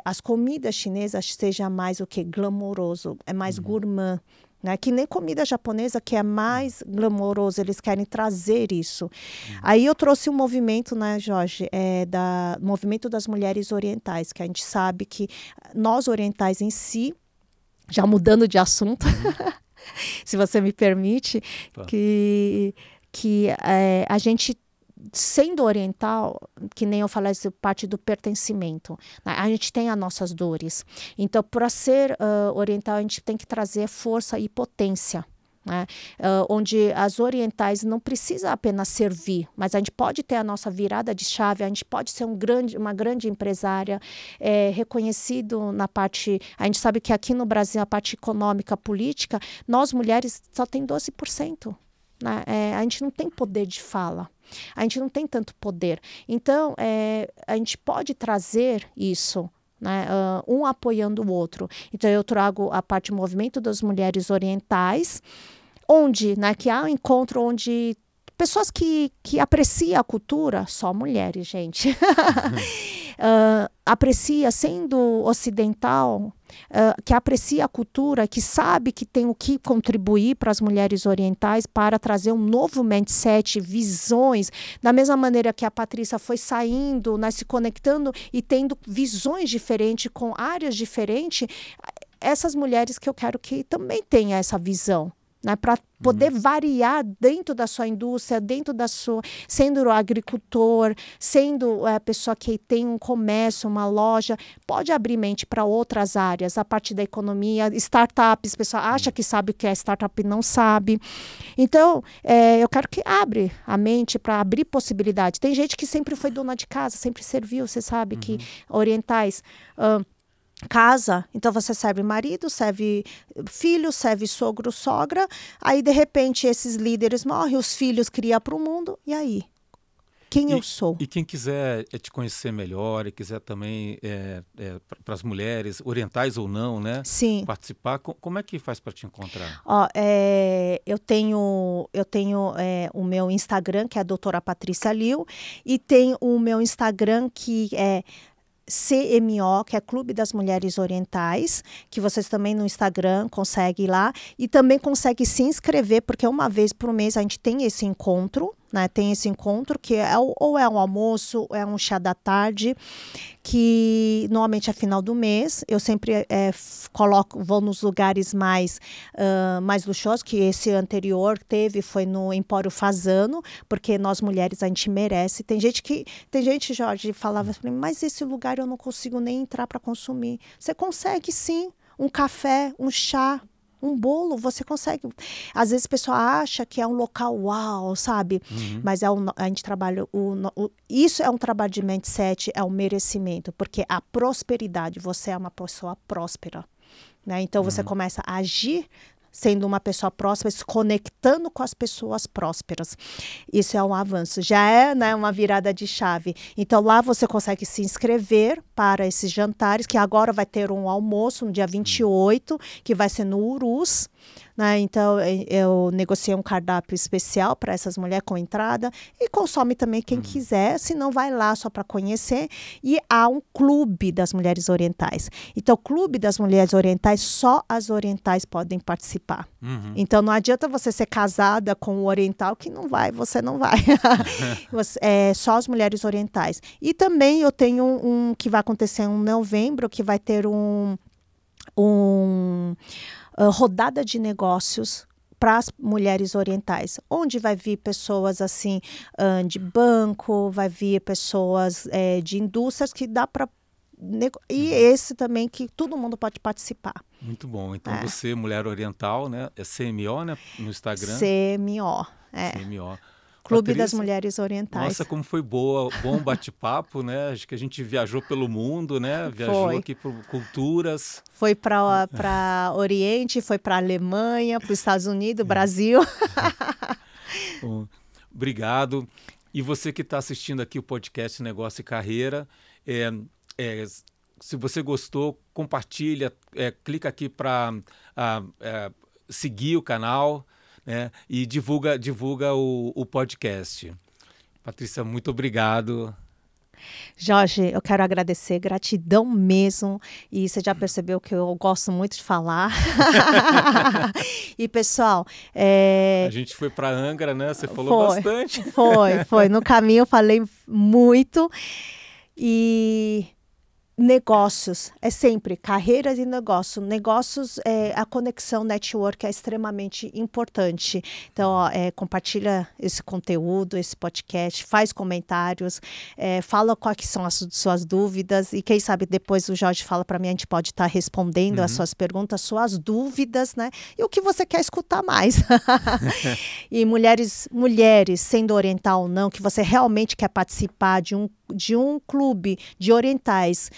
as comidas chinesas sejam mais o quê? Glamouroso, mais gourmand. Né? Que nem comida japonesa, que é mais glamouroso, eles querem trazer isso. Aí eu trouxe um movimento, né, Jorge, movimento das mulheres orientais, que a gente sabe que nós orientais em si, já mudando de assunto, se você me permite, que a gente sendo oriental, que nem eu falei, essa parte do pertencimento, né? A gente tem as nossas dores. Então, para ser oriental, a gente tem que trazer força e potência. Né? Onde as orientais não precisam apenas servir, mas a gente pode ter a nossa virada de chave, a gente pode ser uma grande empresária, reconhecido na parte... A gente sabe que aqui no Brasil, a parte econômica, política, nós mulheres só tem 12%. Né? A gente não tem poder de fala, a gente não tem tanto poder. Então, a gente pode trazer isso, né? Um apoiando o outro. Então, eu trago a parte do movimento das mulheres orientais, onde, né, que há um encontro onde pessoas que apreciam a cultura, só mulheres, gente, aprecia, sendo ocidental, que aprecia a cultura, que sabe que tem o que contribuir para as mulheres orientais para trazer um novo mindset, visões, da mesma maneira que a Patrícia foi saindo, né, se conectando e tendo visões diferentes, com áreas diferentes, essas mulheres que eu quero que também tenham essa visão. Né, para poder variar dentro da sua indústria, dentro da sua, sendo agricultor, sendo a pessoa que tem um comércio, uma loja, pode abrir mente para outras áreas, a parte da economia, startups, a pessoa acha que sabe o que é startup e não sabe. Então, eu quero que abre a mente para abrir possibilidades. Tem gente que sempre foi dona de casa, sempre serviu, você sabe que orientais... casa, então você serve marido, serve filho, serve sogro, sogra, aí de repente esses líderes morrem, os filhos criam para o mundo, e aí? Quem eu sou? E quem quiser te conhecer melhor e quiser também, para as mulheres, orientais ou não, né? Sim. Participar, como é que faz para te encontrar? Eu tenho o meu Instagram, que é a doutora Patrícia Liu, e tem o meu Instagram que é CMO, que é Clube das Mulheres Orientais, que vocês também no Instagram conseguem ir lá, e também consegue se inscrever, porque uma vez por mês a gente tem esse encontro, né? Tem esse encontro que ou é um almoço, ou é um chá da tarde, que normalmente é final do mês. Eu sempre vou nos lugares mais luxuosos, que esse anterior foi no Empório Fasano, porque nós mulheres a gente merece. Tem gente, Jorge, falava para mim, mas esse lugar eu não consigo nem entrar para consumir. Você consegue sim, um café, um chá, um bolo, você consegue. Às vezes a pessoa acha que é um local uau, sabe? Mas a gente trabalha, isso é um trabalho de mindset, é um merecimento, porque a prosperidade, você é uma pessoa próspera, né? Então você começa a agir sendo uma pessoa próspera, se conectando com as pessoas prósperas. Isso é um avanço, já é, né, uma virada de chave. Então, lá você consegue se inscrever para esses jantares, que agora vai ter um almoço no dia 28, que vai ser no Urus. Né? Então, eu negociei um cardápio especial para essas mulheres com entrada e consome também quem quiser, se não vai lá só para conhecer. E há um clube das mulheres orientais. Então, o clube das mulheres orientais, só as orientais podem participar. Então, não adianta você ser casada com o oriental, que você não vai. Só as mulheres orientais. E também eu tenho um que vai acontecer em novembro, que vai ter rodada de negócios para as mulheres orientais, onde vai vir pessoas assim de banco, vai vir pessoas de indústrias que dá para e esse também que todo mundo pode participar. Muito bom. Então você, mulher oriental, né? É CMO, né? No Instagram. CMO. CMO. Clube das Mulheres Orientais. Nossa, como foi bom bate-papo, né? Acho que a gente viajou pelo mundo, né? Viajou aqui por culturas. Foi para Oriente, foi para Alemanha, para os Estados Unidos, Brasil. Bom, obrigado. E você que está assistindo aqui o podcast Negócio e Carreira, se você gostou, compartilha, clica aqui para seguir o canal. Né? E divulga o podcast. Patrícia, muito obrigado. Jorge, eu quero agradecer, gratidão mesmo. E você já percebeu que eu gosto muito de falar. E, pessoal... A gente foi para Angra, né? Você falou bastante. Foi. No caminho eu falei muito. E negócios, é sempre carreiras e negócio. Negócios, a conexão, network é extremamente importante. Então, ó, compartilha esse conteúdo, esse podcast, faz comentários, fala quais são as suas dúvidas e quem sabe depois o Jorge fala para mim, a gente pode estar respondendo as suas perguntas, suas dúvidas, né? E o que você quer escutar mais. E mulheres, sendo oriental ou não, que você realmente quer participar de um clube de orientais,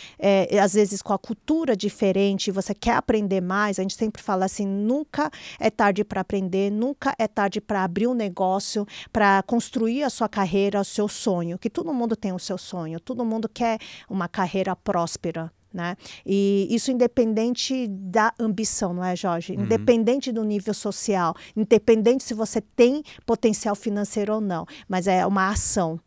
às vezes com a cultura diferente, você quer aprender mais, a gente sempre fala assim, nunca é tarde para aprender, nunca é tarde para abrir um negócio, para construir a sua carreira, o seu sonho, que todo mundo tem o seu sonho, todo mundo quer uma carreira próspera. Né? E isso independente da ambição, não é, Jorge? Independente do nível social, independente se você tem potencial financeiro ou não, mas é uma ação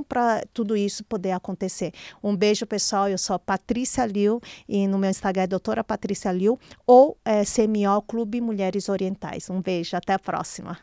para tudo isso poder acontecer. Um beijo, pessoal. Eu sou a Patrícia Liu e no meu Instagram é doutora Patrícia Liu ou CMO Clube Mulheres Orientais. Um beijo, até a próxima.